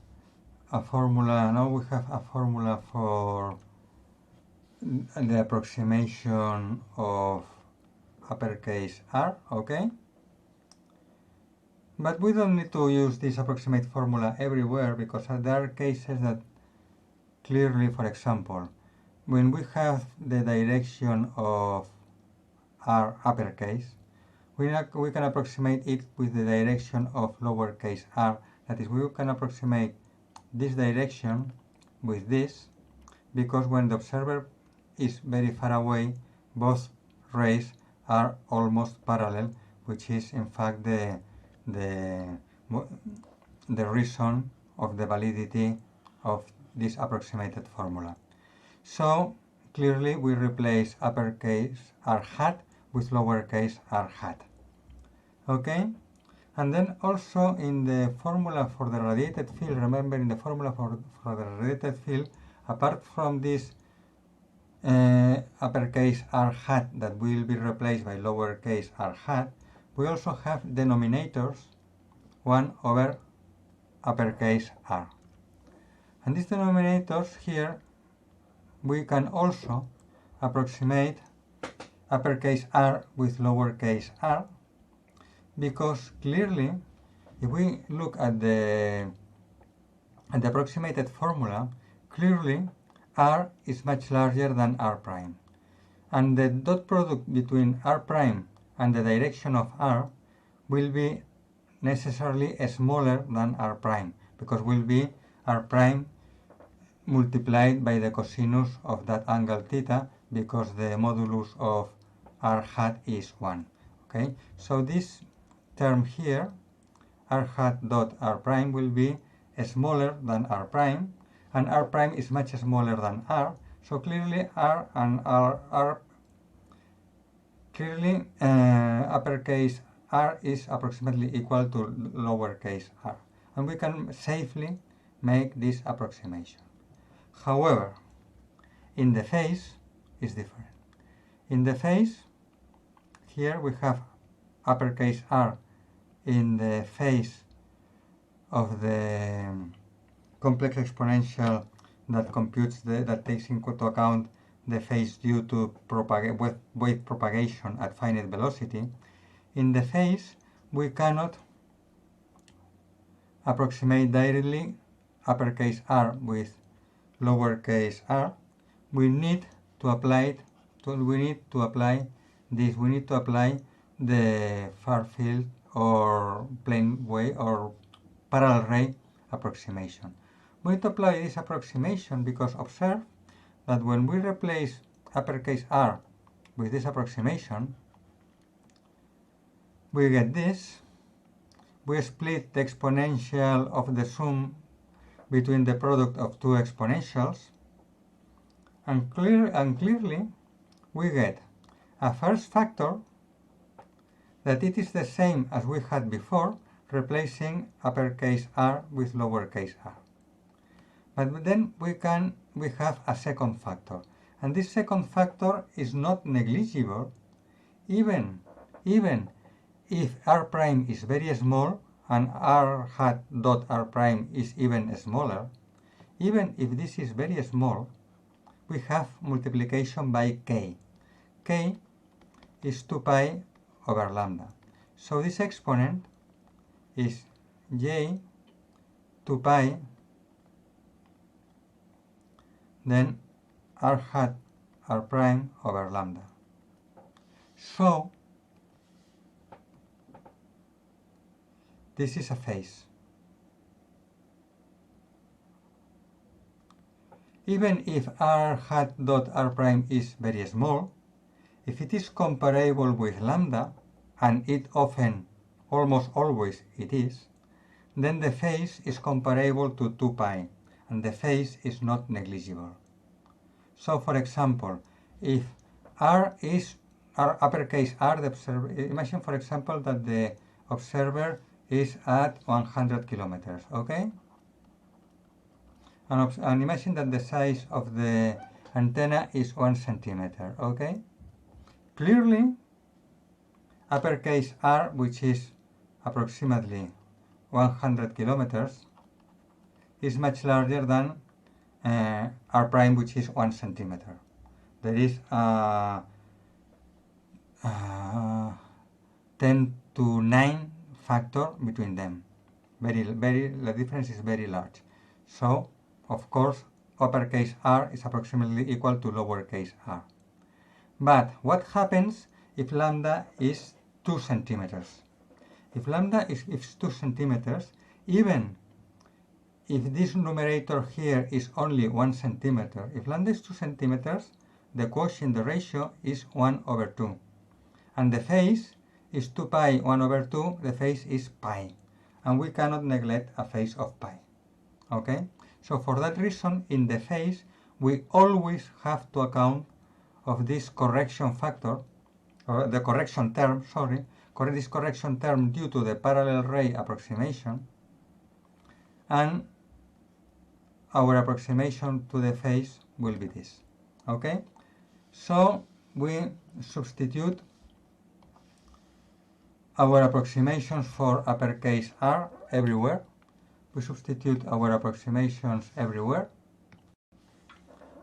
Speaker 1: formula. Now we have a formula for the approximation of uppercase r. Okay. But we don't need to use this approximate formula everywhere, because there are cases that clearly, for example, when we have the direction of r uppercase, we can approximate it with the direction of lowercase r, That is, we can approximate this direction with this, because when the observer is very far away, both rays are almost parallel, which is in fact the reason of the validity of this approximated formula. So clearly we replace uppercase R hat with lowercase r hat. Okay? And then also in the formula for the radiated field, remember in the formula for the radiated field, apart from this uppercase r hat that will be replaced by lowercase r hat, we also have denominators 1 over uppercase r. And these denominators here, we can also approximate uppercase r with lowercase r, because clearly if we look at the approximated formula, clearly r is much larger than r prime, and the dot product between r prime and the direction of r will be necessarily smaller than r prime, because will be r prime multiplied by the cosinus of that angle theta, because the modulus of r hat is 1. Okay, so this term here, r hat dot r prime, will be smaller than r prime, and r prime is much smaller than r, so clearly r and uppercase r is approximately equal to lowercase r, and we can safely make this approximation. However, in the phase is different. In the phase, here we have uppercase r in the phase of the complex exponential that computes that takes into account the phase due to wave propagation at finite velocity. In the phase, we cannot approximate directly uppercase r with lowercase r. We need to apply the far field or plane wave or parallel ray approximation. We need to apply this approximation because observe that when we replace uppercase r with this approximation, we get this. We split the exponential of the sum between the product of two exponentials, and clearly we get a first factor that it is the same as we had before, replacing uppercase r with lowercase r. But then we have a second factor, and this second factor is not negligible, even if r prime is very small and r hat dot r prime is even smaller. Even if this is very small, we have multiplication by k. K is 2 pi over lambda. So this exponent is j 2 pi, then r hat r prime over lambda. So this is a phase. Even if r hat dot r prime is very small, if it is comparable with lambda, and it often, almost always it is, then the phase is comparable to 2 pi, and the phase is not negligible. So for example, if r is uppercase r, the observer, imagine for example that the observer is at 100 kilometers, okay? And imagine that the size of the antenna is 1 centimeter, okay? Clearly, uppercase r, which is approximately 100 kilometers, is much larger than r prime, which is 1 centimeter. There is 10 to 9 factor between them. The difference is very large. So, of course, uppercase r is approximately equal to lowercase r. But what happens if lambda is 2 centimeters? If lambda is 2 centimeters, even if this numerator here is only 1 centimeter, if lambda is 2 centimeters, the quotient, the ratio, is 1 over 2. And the phase is 2 pi 1 over 2, the phase is pi. And we cannot neglect a phase of pi. Okay? So for that reason, in the phase, we always have to account of this correction factor, or the correction term, sorry, this correction term due to the parallel ray approximation, and our approximation to the phase will be this. Okay? So we substitute our approximations for uppercase R everywhere. We substitute our approximations everywhere.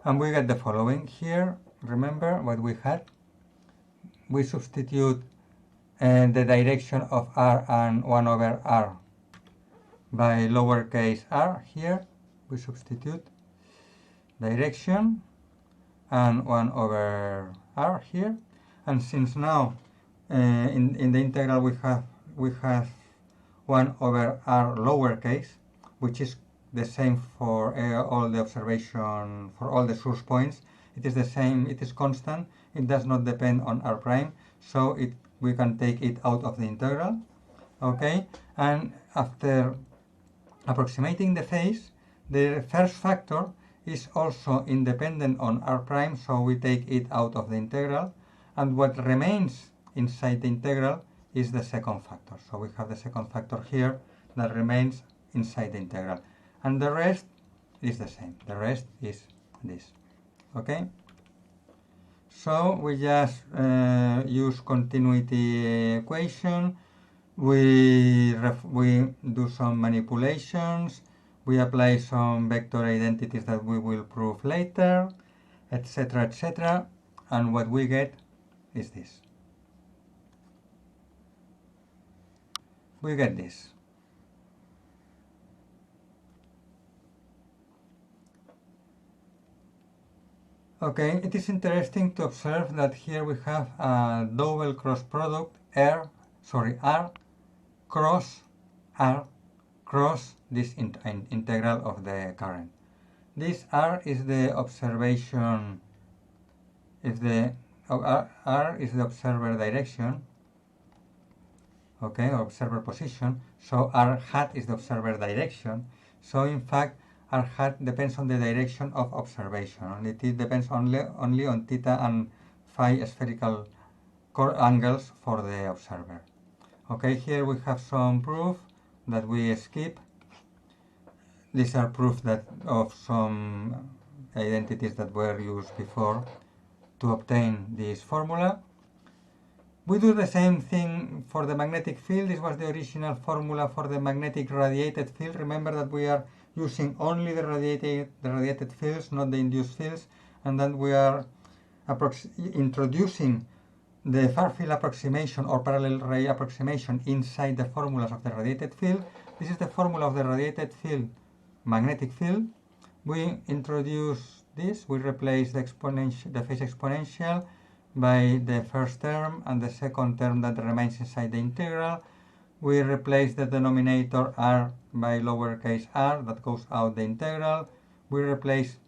Speaker 1: And we get the following. Here, remember what we had. We substitute the direction of R and 1 over R by lowercase r. Here we substitute direction and 1 over r here. And since now in the integral we have 1 over r lowercase, which is the same for all the observation, for all the source points. It is the same, it is constant, it does not depend on r prime, so we can take it out of the integral. Okay, and after approximating the phase, the first factor is also independent on r prime, so we take it out of the integral, and what remains inside the integral is the second factor. So we have the second factor here that remains inside the integral, and the rest is the same. The rest is this. Okay? So we just use continuity equation. We do some manipulations. We apply some vector identities that we will prove later, etc., etc. And what we get is this. We get this. Okay, it is interesting to observe that here we have a double cross product R cross this integral of the current. This R is the observation, R is the observer direction, okay, or observer position, so R hat is the observer direction. So in fact, R hat depends on the direction of observation, and it depends only on theta and phi spherical angles for the observer. Okay, here we have some proof that we skip. These are proof of some identities that were used before to obtain this formula. We do the same thing for the magnetic field. This was the original formula for the magnetic radiated field. Remember that we are using only the radiated fields, not the induced fields, and then we are introducing the far field approximation or parallel ray approximation inside the formulas of the radiated field. This is the formula of the radiated field, magnetic field. We introduce this, we replace the phase exponential by the first term and the second term that remains inside the integral. We replace the denominator r by lowercase r that goes out the integral. We replace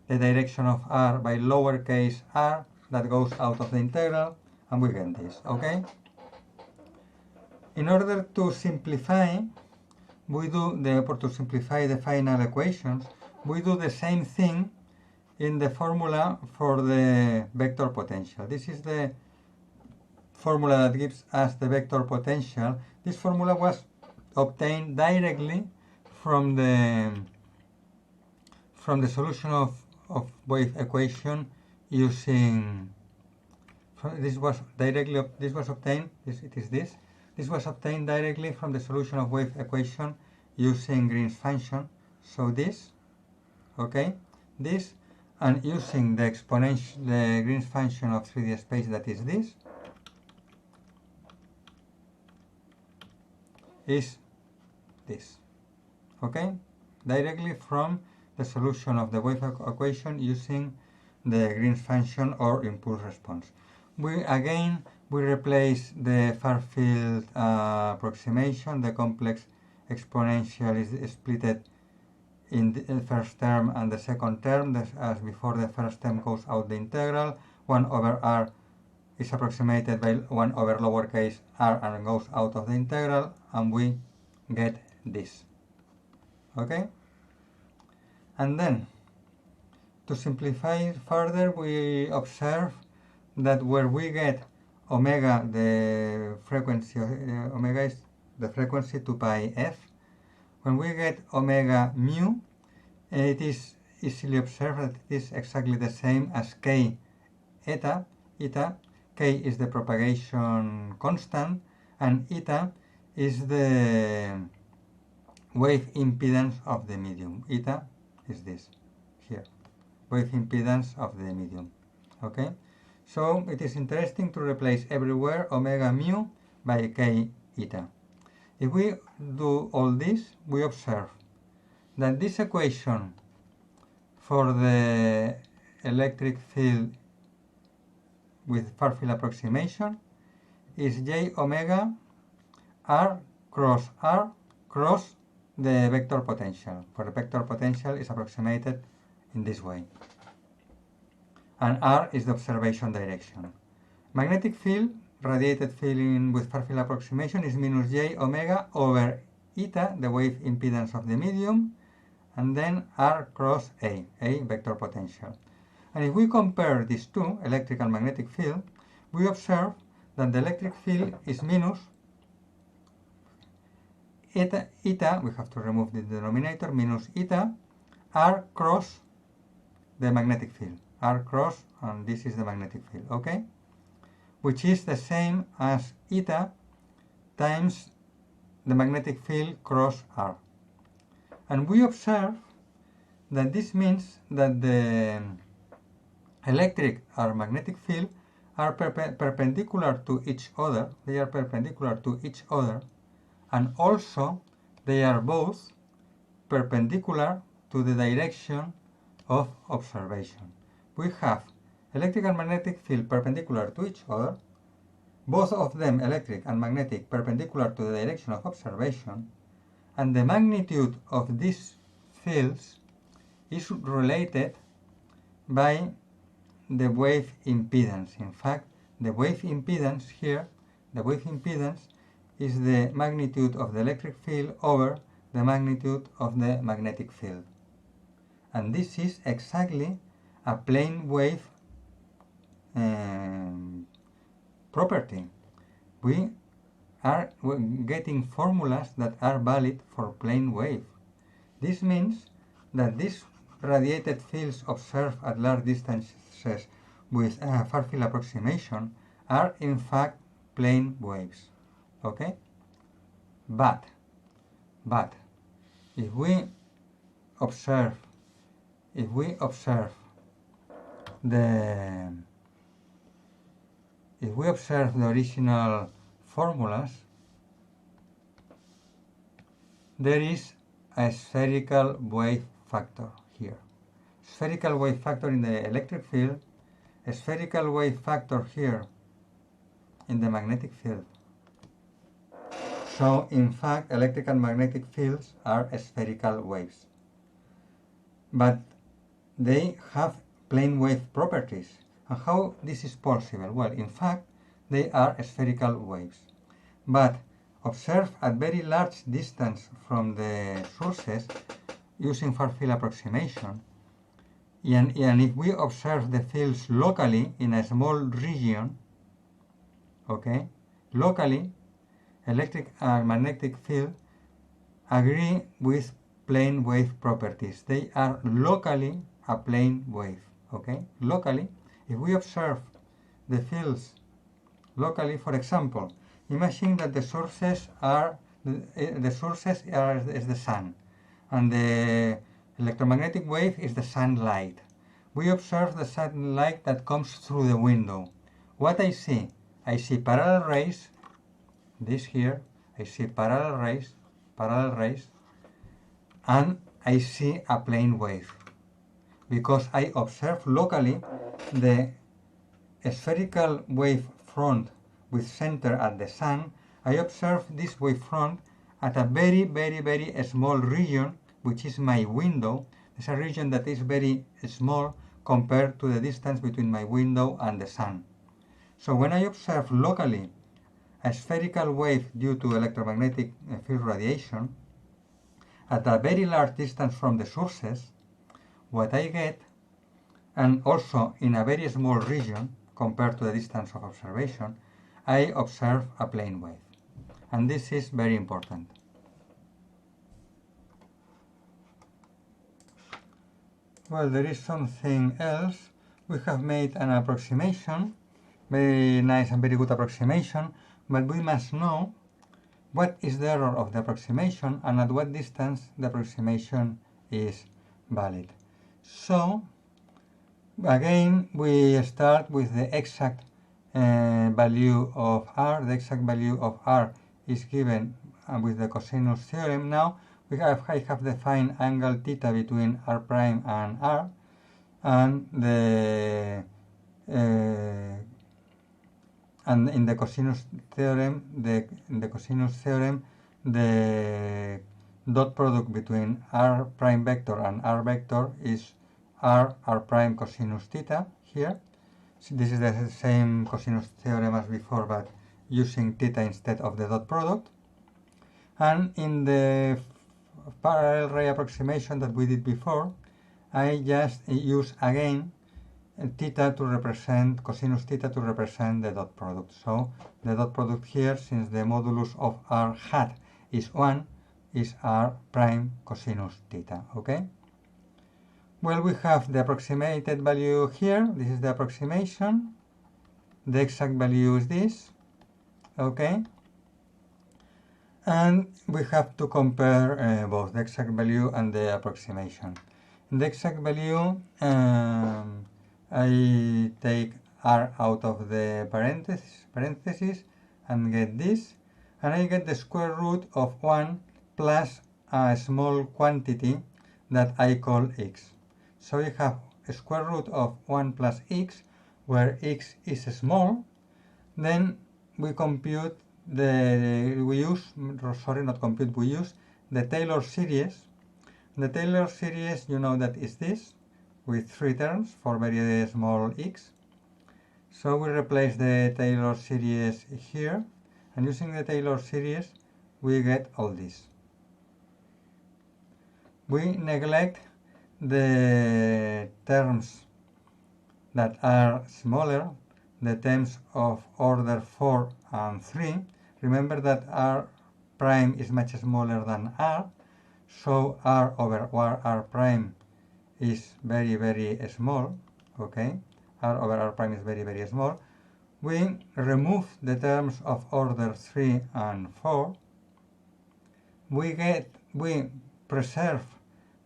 Speaker 1: the direction of r by lowercase r that goes out of the integral, and we get this, okay? In order to simplify, to simplify the final equations, we do the same thing in the formula for the vector potential. This is the formula that gives us the vector potential. This formula was obtained directly from the solution of wave equation using. This was obtained directly from the solution of wave equation using Green's function. So this, okay, this, and using the Green's function of 3D space, that is this, is this, okay, directly from the solution of the wave equation using the Green's function or impulse response. We replace the far field approximation. The complex exponential is split in the first term and the second term. As before, the first term goes out the integral. 1 over r is approximated by 1 over lowercase r and goes out of the integral, and we get this. Okay? And then, to simplify further, we observe that where we get omega, the frequency, omega is the frequency 2 pi f. When we get omega mu, it is easily observed that it is exactly the same as k eta. Eta, k is the propagation constant, and eta is the wave impedance of the medium. Eta is this here, wave impedance of the medium. Okay, so it is interesting to replace everywhere omega mu by k eta. If we do all this, we observe that this equation for the electric field with far-field approximation is j omega r cross the vector potential, where the vector potential is approximated in this way. And r is the observation direction. Magnetic field, radiated field with far-field approximation, is minus j omega over eta, the wave impedance of the medium, and then r cross a vector potential. And if we compare these two, electric and magnetic field, we observe that the electric field is minus eta, we have to remove the denominator, minus eta r cross the magnetic field. R cross, and this is the magnetic field, okay? Which is the same as eta times the magnetic field cross r. And we observe that this means that the electric or magnetic field are perpendicular to each other. They are perpendicular to each other, and also they are both perpendicular to the direction of observation. We have electric and magnetic field perpendicular to each other, both of them, electric and magnetic, perpendicular to the direction of observation, and the magnitude of these fields is related by the wave impedance. In fact, the wave impedance here, the wave impedance is the magnitude of the electric field over the magnitude of the magnetic field. And this is exactly a plane wave property. We are getting formulas that are valid for plane wave. This means that these radiated fields observed at large distances with far-field approximation are in fact plane waves. Okay? But if we observe the original formulas, there is a spherical wave factor here. Spherical wave factor in the electric field, a spherical wave factor here in the magnetic field. So, in fact, electric and magnetic fields are spherical waves. But they have plane wave properties. And how this is possible? Well, in fact, they are spherical waves. But observed at very large distance from the sources using far-field approximation, and if we observe the fields locally in a small region, okay, locally, electric and magnetic field agree with plane wave properties. They are locally a plane wave, okay? Locally, if we observe the fields locally, for example, imagine that the sources is the sun, and the electromagnetic wave is the sunlight. We observe the sunlight that comes through the window. What I see? I see parallel rays, this here, I see parallel rays, and I see a plane wave. Because I observe locally the spherical wave front with center at the sun, I observe this wave front at a very, very, very small region which is my window, is a region that is very small compared to the distance between my window and the sun. So when I observe locally a spherical wave due to electromagnetic field radiation at a very large distance from the sources, what I get, and also in a very small region compared to the distance of observation, I observe a plane wave. And this is very important. Well, there is something else. We have made an approximation, very nice and very good approximation, but we must know what is the error of the approximation and at what distance the approximation is valid. So, again, we start with the exact value of R. The exact value of R is given with the cosinus theorem. Now, I have defined angle theta between R prime and R, and in the cosinus theorem, the dot product between R prime vector and R vector is R prime cosinus theta here. So this is the same cosinus theorem as before, but using theta instead of the dot product. And in the parallel ray approximation that we did before, I just use again theta to represent, cosinus theta to represent the dot product. So the dot product here, since the modulus of R hat is 1, is R prime cosinus theta, okay? Well, we have the approximated value here. This is the approximation. The exact value is this, okay? And we have to compare both the exact value and the approximation. In the exact value, I take R out of the parentheses and get this, and I get the square root of 1 plus a small quantity that I call x. So we have a square root of 1 plus x, where x is small. Then we compute we use the Taylor series. The Taylor series, you know that is this, with 3 terms for very small x. So we replace the Taylor series here, and using the Taylor series, we get all this. We neglect the terms that are smaller, the terms of order 4 and 3. Remember that R prime is much smaller than R, so R over R prime is very, very small, okay? R over R prime is very, very small. We remove the terms of order 3 and 4. We preserve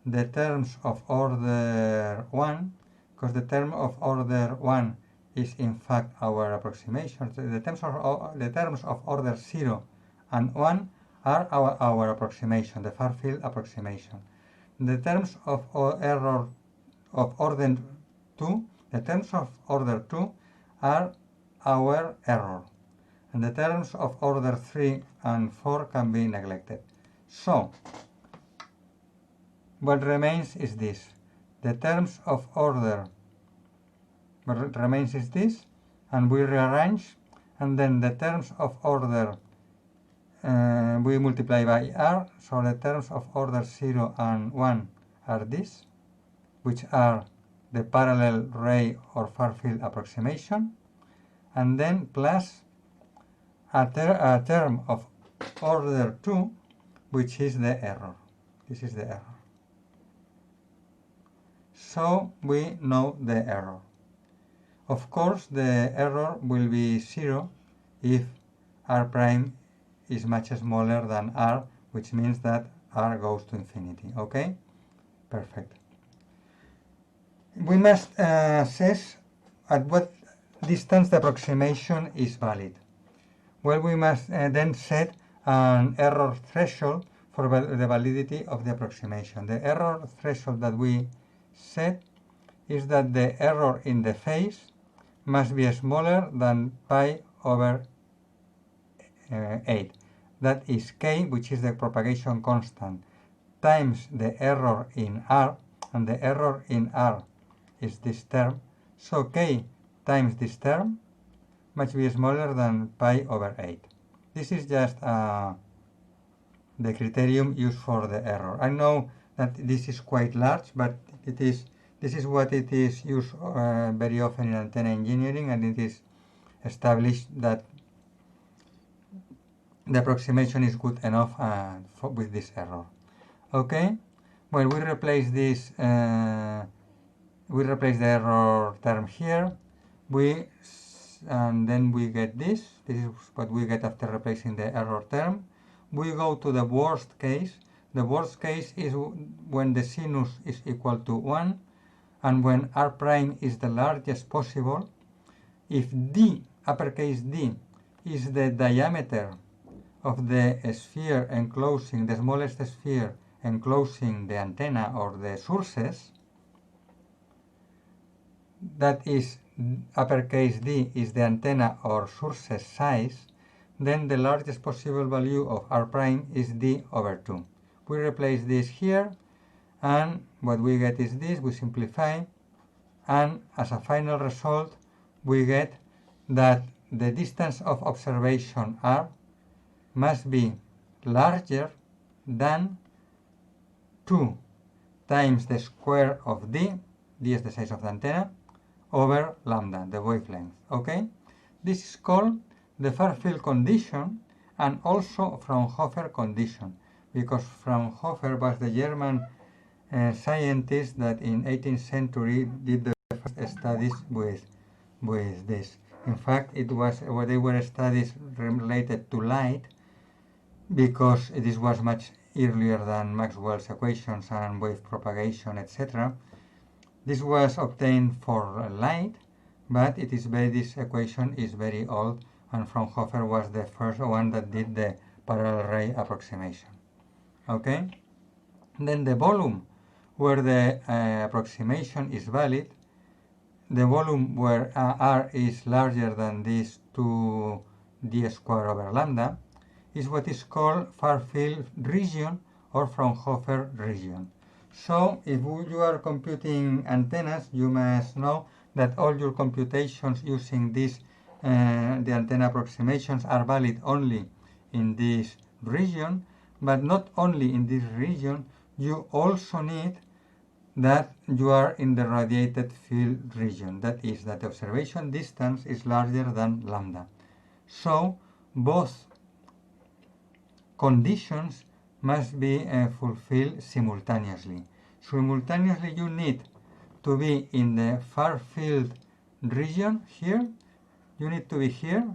Speaker 1: the terms of order 1, because the term of order 1 is in fact our approximation. So the terms of order 0 and 1 are our approximation, the far field approximation. The terms of error of order 2, the terms of order 2 are our error, and the terms of order 3 and 4 can be neglected. So what remains is this. The terms of order remains is this, and we rearrange, and then the terms of order we multiply by R, so the terms of order 0 and 1 are this, which are the parallel ray or far field approximation, and then plus a term of order 2, which is the error. This is the error. So we know the error. Of course, the error will be 0 if R prime is much smaller than R, which means that R goes to infinity, okay? Perfect. We must assess at what distance the approximation is valid. Well, we must then set an error threshold for the validity of the approximation. The error threshold that we set is that the error in the phase must be smaller than pi over 8. That is k, which is the propagation constant, times the error in R, and the error in R is this term, so K times this term must be smaller than pi over 8. This is just the criterion used for the error. I know that this is quite large, but this is what it is used very often in antenna engineering, and it is established that the approximation is good enough with this error. Okay, well, we replace this. We replace the error term here. And then we get this. This is what we get after replacing the error term. We go to the worst case. The worst case is when the sinus is equal to 1 and when r prime is the largest possible. If d, uppercase D, is the diameter of the sphere enclosing, the smallest sphere enclosing the antenna or the sources, that is, uppercase D is the antenna or sources size, then the largest possible value of r prime is d over 2. We replace this here, and what we get is this. We simplify, and as a final result we get that the distance of observation r must be larger than 2 times the square of d is the size of the antenna, over lambda, the wavelength. Okay? This is called the far-field condition and also Fraunhofer condition, because Fraunhofer was the German scientist that in 18th century did the first studies with this. In fact, they were studies related to light, because this was much earlier than Maxwell's equations and wave propagation, etc. This was obtained for light, but this equation is very old, and Fraunhofer was the first one that did the parallel ray approximation. Okay? Then the volume where the approximation is valid, the volume where r is larger than this 2d squared over lambda, is what is called far-field region or Fraunhofer region. So if you are computing antennas, you must know that all your computations using this, the antenna approximations, are valid only in this region, but not only in this region, you also need that you are in the radiated field region. That is, that the observation distance is larger than lambda. So both conditions must be fulfilled simultaneously. Simultaneously, you need to be in the far field region here. You need to be here,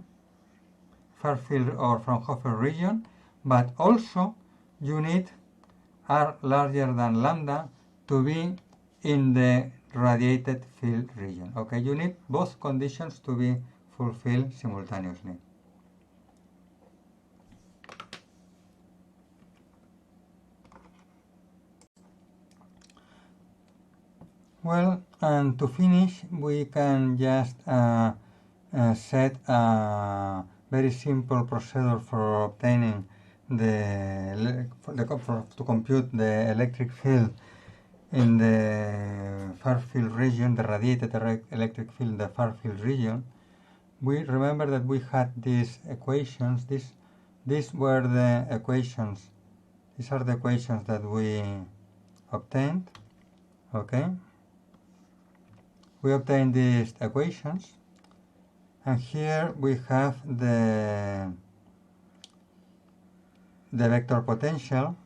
Speaker 1: far field or Fraunhofer region, but also you need r larger than lambda to be in the radiated field region. Okay, you need both conditions to be fulfilled simultaneously. Well, and to finish, we can just set a very simple procedure for obtaining to compute the electric field in the far field region, the radiated electric field in the far field region. We remember that we had these equations. These were the equations. These are the equations that we obtained. Okay. We obtained these equations, and here we have the vector potential.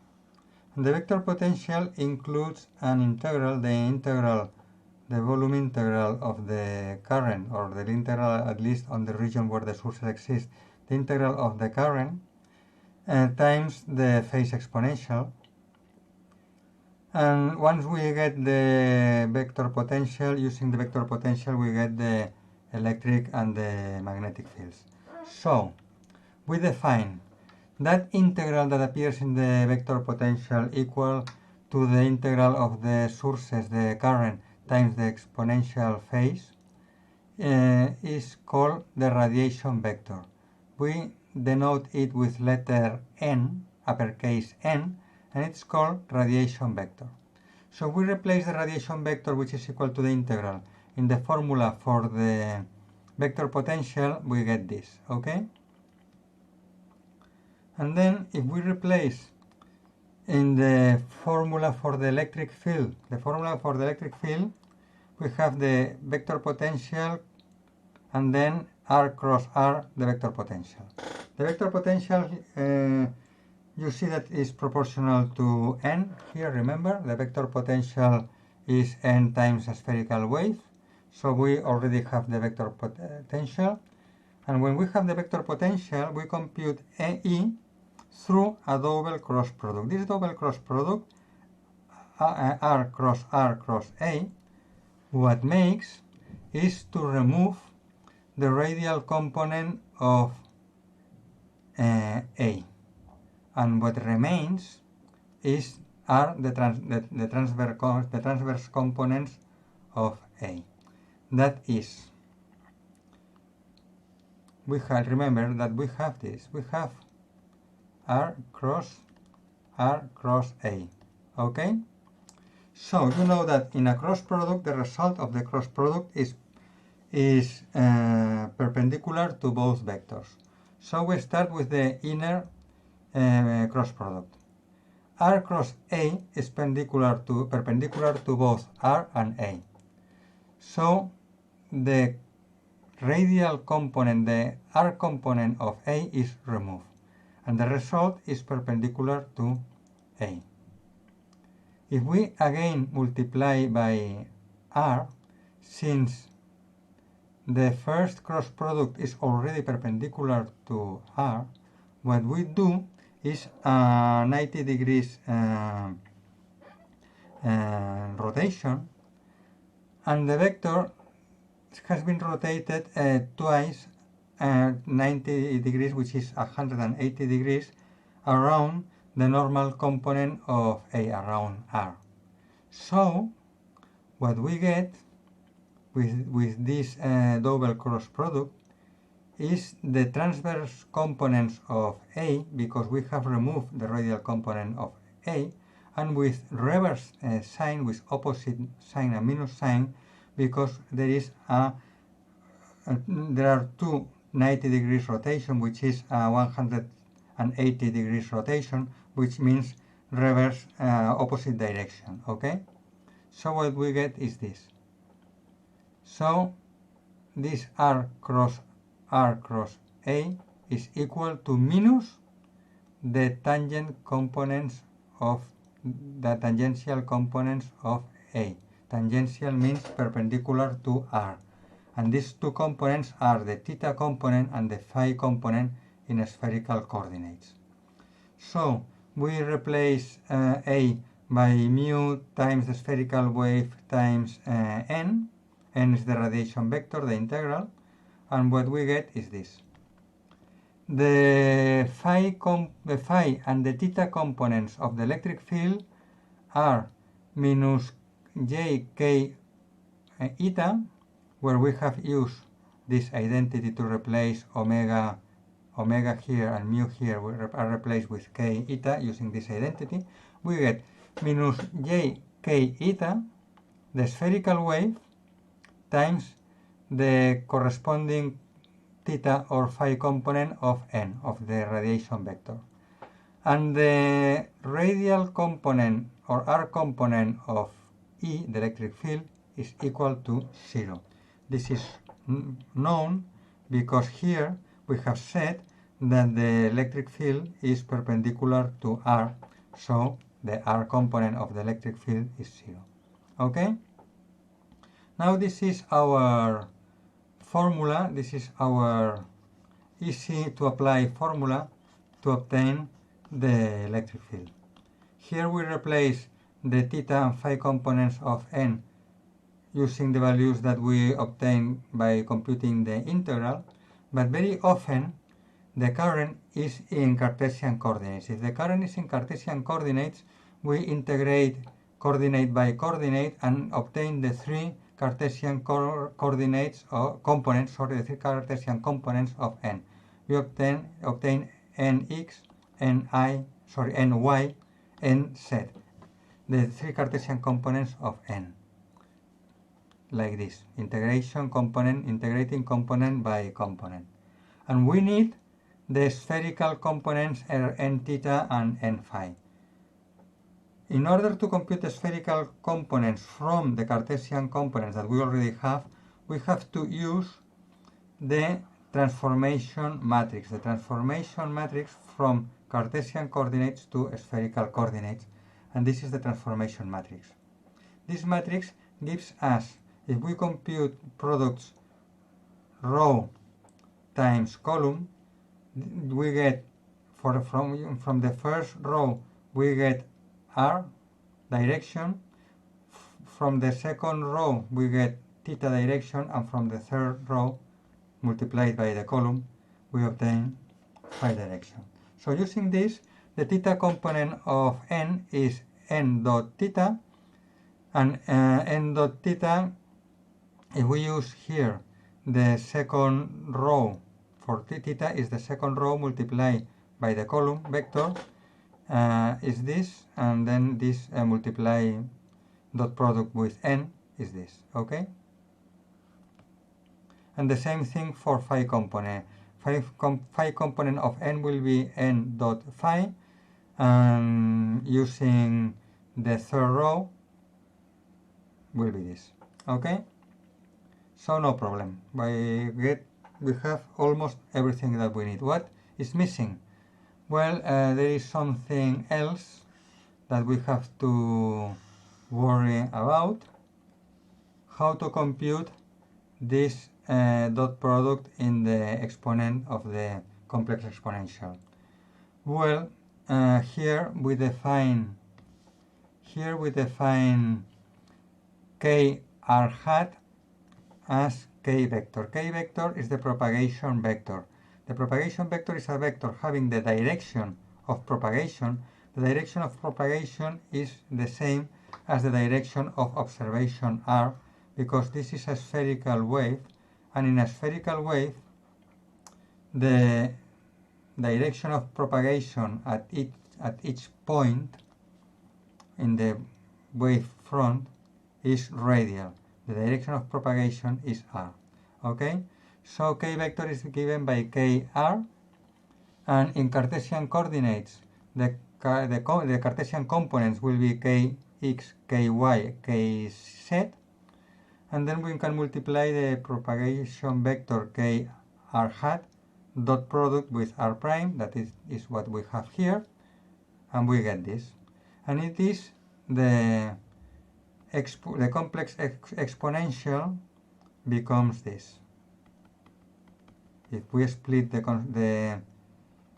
Speaker 1: And the vector potential includes an integral, the volume integral of the current, or the integral at least on the region where the sources exist, the integral of the current times the phase exponential. And once we get the vector potential, using the vector potential we get the electric and the magnetic fields. So we define that integral that appears in the vector potential equal to the integral of the sources, the current, times the exponential phase, is called the radiation vector. We denote it with letter n, uppercase N, and it's called radiation vector. So we replace the radiation vector, which is equal to the integral, in the formula for the vector potential, we get this, okay? And then if we replace in the formula for the electric field, we have the vector potential and then R cross R, the vector potential. The vector potential, you see that is proportional to n here, remember? The vector potential is n times a spherical wave. So we already have the vector potential. And when we have the vector potential, we compute E through a double cross product. This double cross product, R cross A, what makes is to remove the radial component of A. And what remains are the transverse components of A. That is, remember that we have this. We have R cross A. Okay? So you know that in a cross product, the result of the cross product is perpendicular to both vectors. So we start with the inner cross product. R cross A is perpendicular to both R and A. So the radial component, the R component of A, is removed, and the result is perpendicular to A. If we again multiply by R, since the first cross product is already perpendicular to R, what we do is a 90 degrees rotation, and the vector has been rotated twice 90 degrees, which is 180 degrees, around the normal component of A, around R. So what we get with this double cross product is the transverse components of A, because we have removed the radial component of A, and with reverse sign, with opposite sign and minus sign, because there are two 90 degrees rotation, which is a 180 degrees rotation, which means reverse opposite direction, okay? So what we get is this. So this R cross A is equal to minus the tangential components of A. Tangential means perpendicular to R. And these two components are the theta component and the phi component in spherical coordinates. So we replace A by mu times the spherical wave times n. N is the radiation vector, the integral, and what we get is this. The phi and the theta components of the electric field are minus j k eta, where we have used this identity to replace omega here and mu here are replaced with k eta using this identity. We get minus j k eta, the spherical wave, times the corresponding theta or phi component of n, of the radiation vector. And the radial component or R component of E, the electric field, is equal to 0. This is known because here we have said that the electric field is perpendicular to R, so the R component of the electric field is 0. Okay? Now this is our formula, this is our easy to apply formula to obtain the electric field. Here we replace the theta and phi components of n using the values that we obtain by computing the integral, but very often the current is in Cartesian coordinates. If the current is in Cartesian coordinates, we integrate coordinate by coordinate and obtain the three Cartesian coordinates or components, the three Cartesian components of n. We obtain nx, ny, n set, the three Cartesian components of n, like this, integrating component by component. And we need the spherical components are n theta and n phi. In order to compute the spherical components from the Cartesian components that we already have, we have to use the transformation matrix. The transformation matrix from Cartesian coordinates to spherical coordinates. And this is the transformation matrix. This matrix gives us, if we compute products row times column, we get, from the first row, we get r direction, from the second row we get theta direction, and from the third row multiplied by the column we obtain phi direction. So using this, the theta component of n is n dot theta, and n dot theta, if we use here the second row for theta, is the second row multiplied by the column vector, is this, and then this multiply dot product with n is this, okay? And the same thing for phi component. Phi component of n will be n dot phi, and using the third row will be this, okay? So no problem. We have almost everything that we need. What is missing? Well, there is something else that we have to worry about. How to compute this dot product in the exponent of the complex exponential. Well, here we define k r hat as k vector. K vector is the propagation vector. The propagation vector is a vector having the direction of propagation. The direction of propagation is the same as the direction of observation r, because this is a spherical wave, and in a spherical wave the direction of propagation at each point in the wave front is radial. The direction of propagation is r, okay? So k vector is given by kr, and in Cartesian coordinates the Cartesian components will be kx, ky, kz, and then we can multiply the propagation vector kr hat dot product with r prime, that is what we have here, and we get this. And it is the complex exponential becomes this. If we split the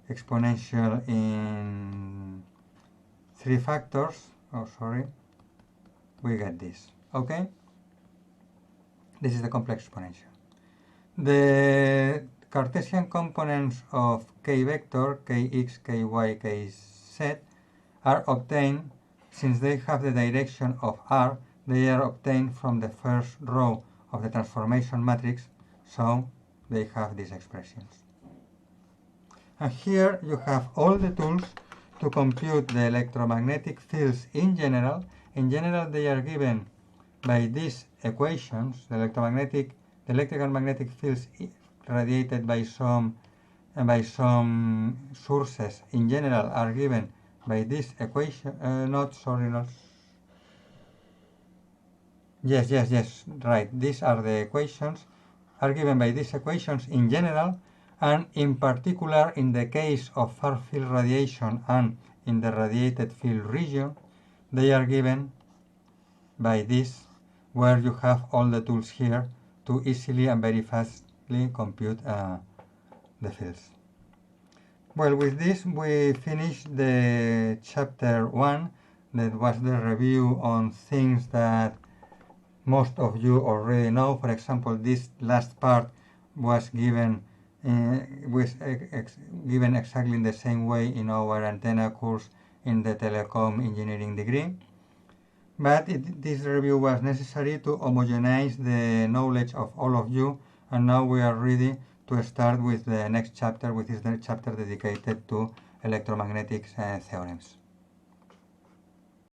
Speaker 1: exponential in 3 factors, we get this, okay? This is the complex exponential. The Cartesian components of k vector, kx, ky, kz, are obtained, since they have the direction of r, they are obtained from the first row of the transformation matrix, so they have these expressions. And here you have all the tools to compute the electromagnetic fields in general. In general, they are given by these equations. The electrical and magnetic fields radiated by some sources in general are given by this equation. Yes, right. These are the equations, are given by these equations in general, and in particular in the case of far field radiation and in the radiated field region, they are given by this, where you have all the tools here to easily and very fastly compute the fields. Well, with this we finished the chapter 1, that was the review on things that most of you already know. For example, this last part was given given exactly in the same way in our antenna course in the telecom engineering degree. But this review was necessary to homogenize the knowledge of all of you, and now we are ready to start with the next chapter, which is the chapter dedicated to electromagnetic theorems.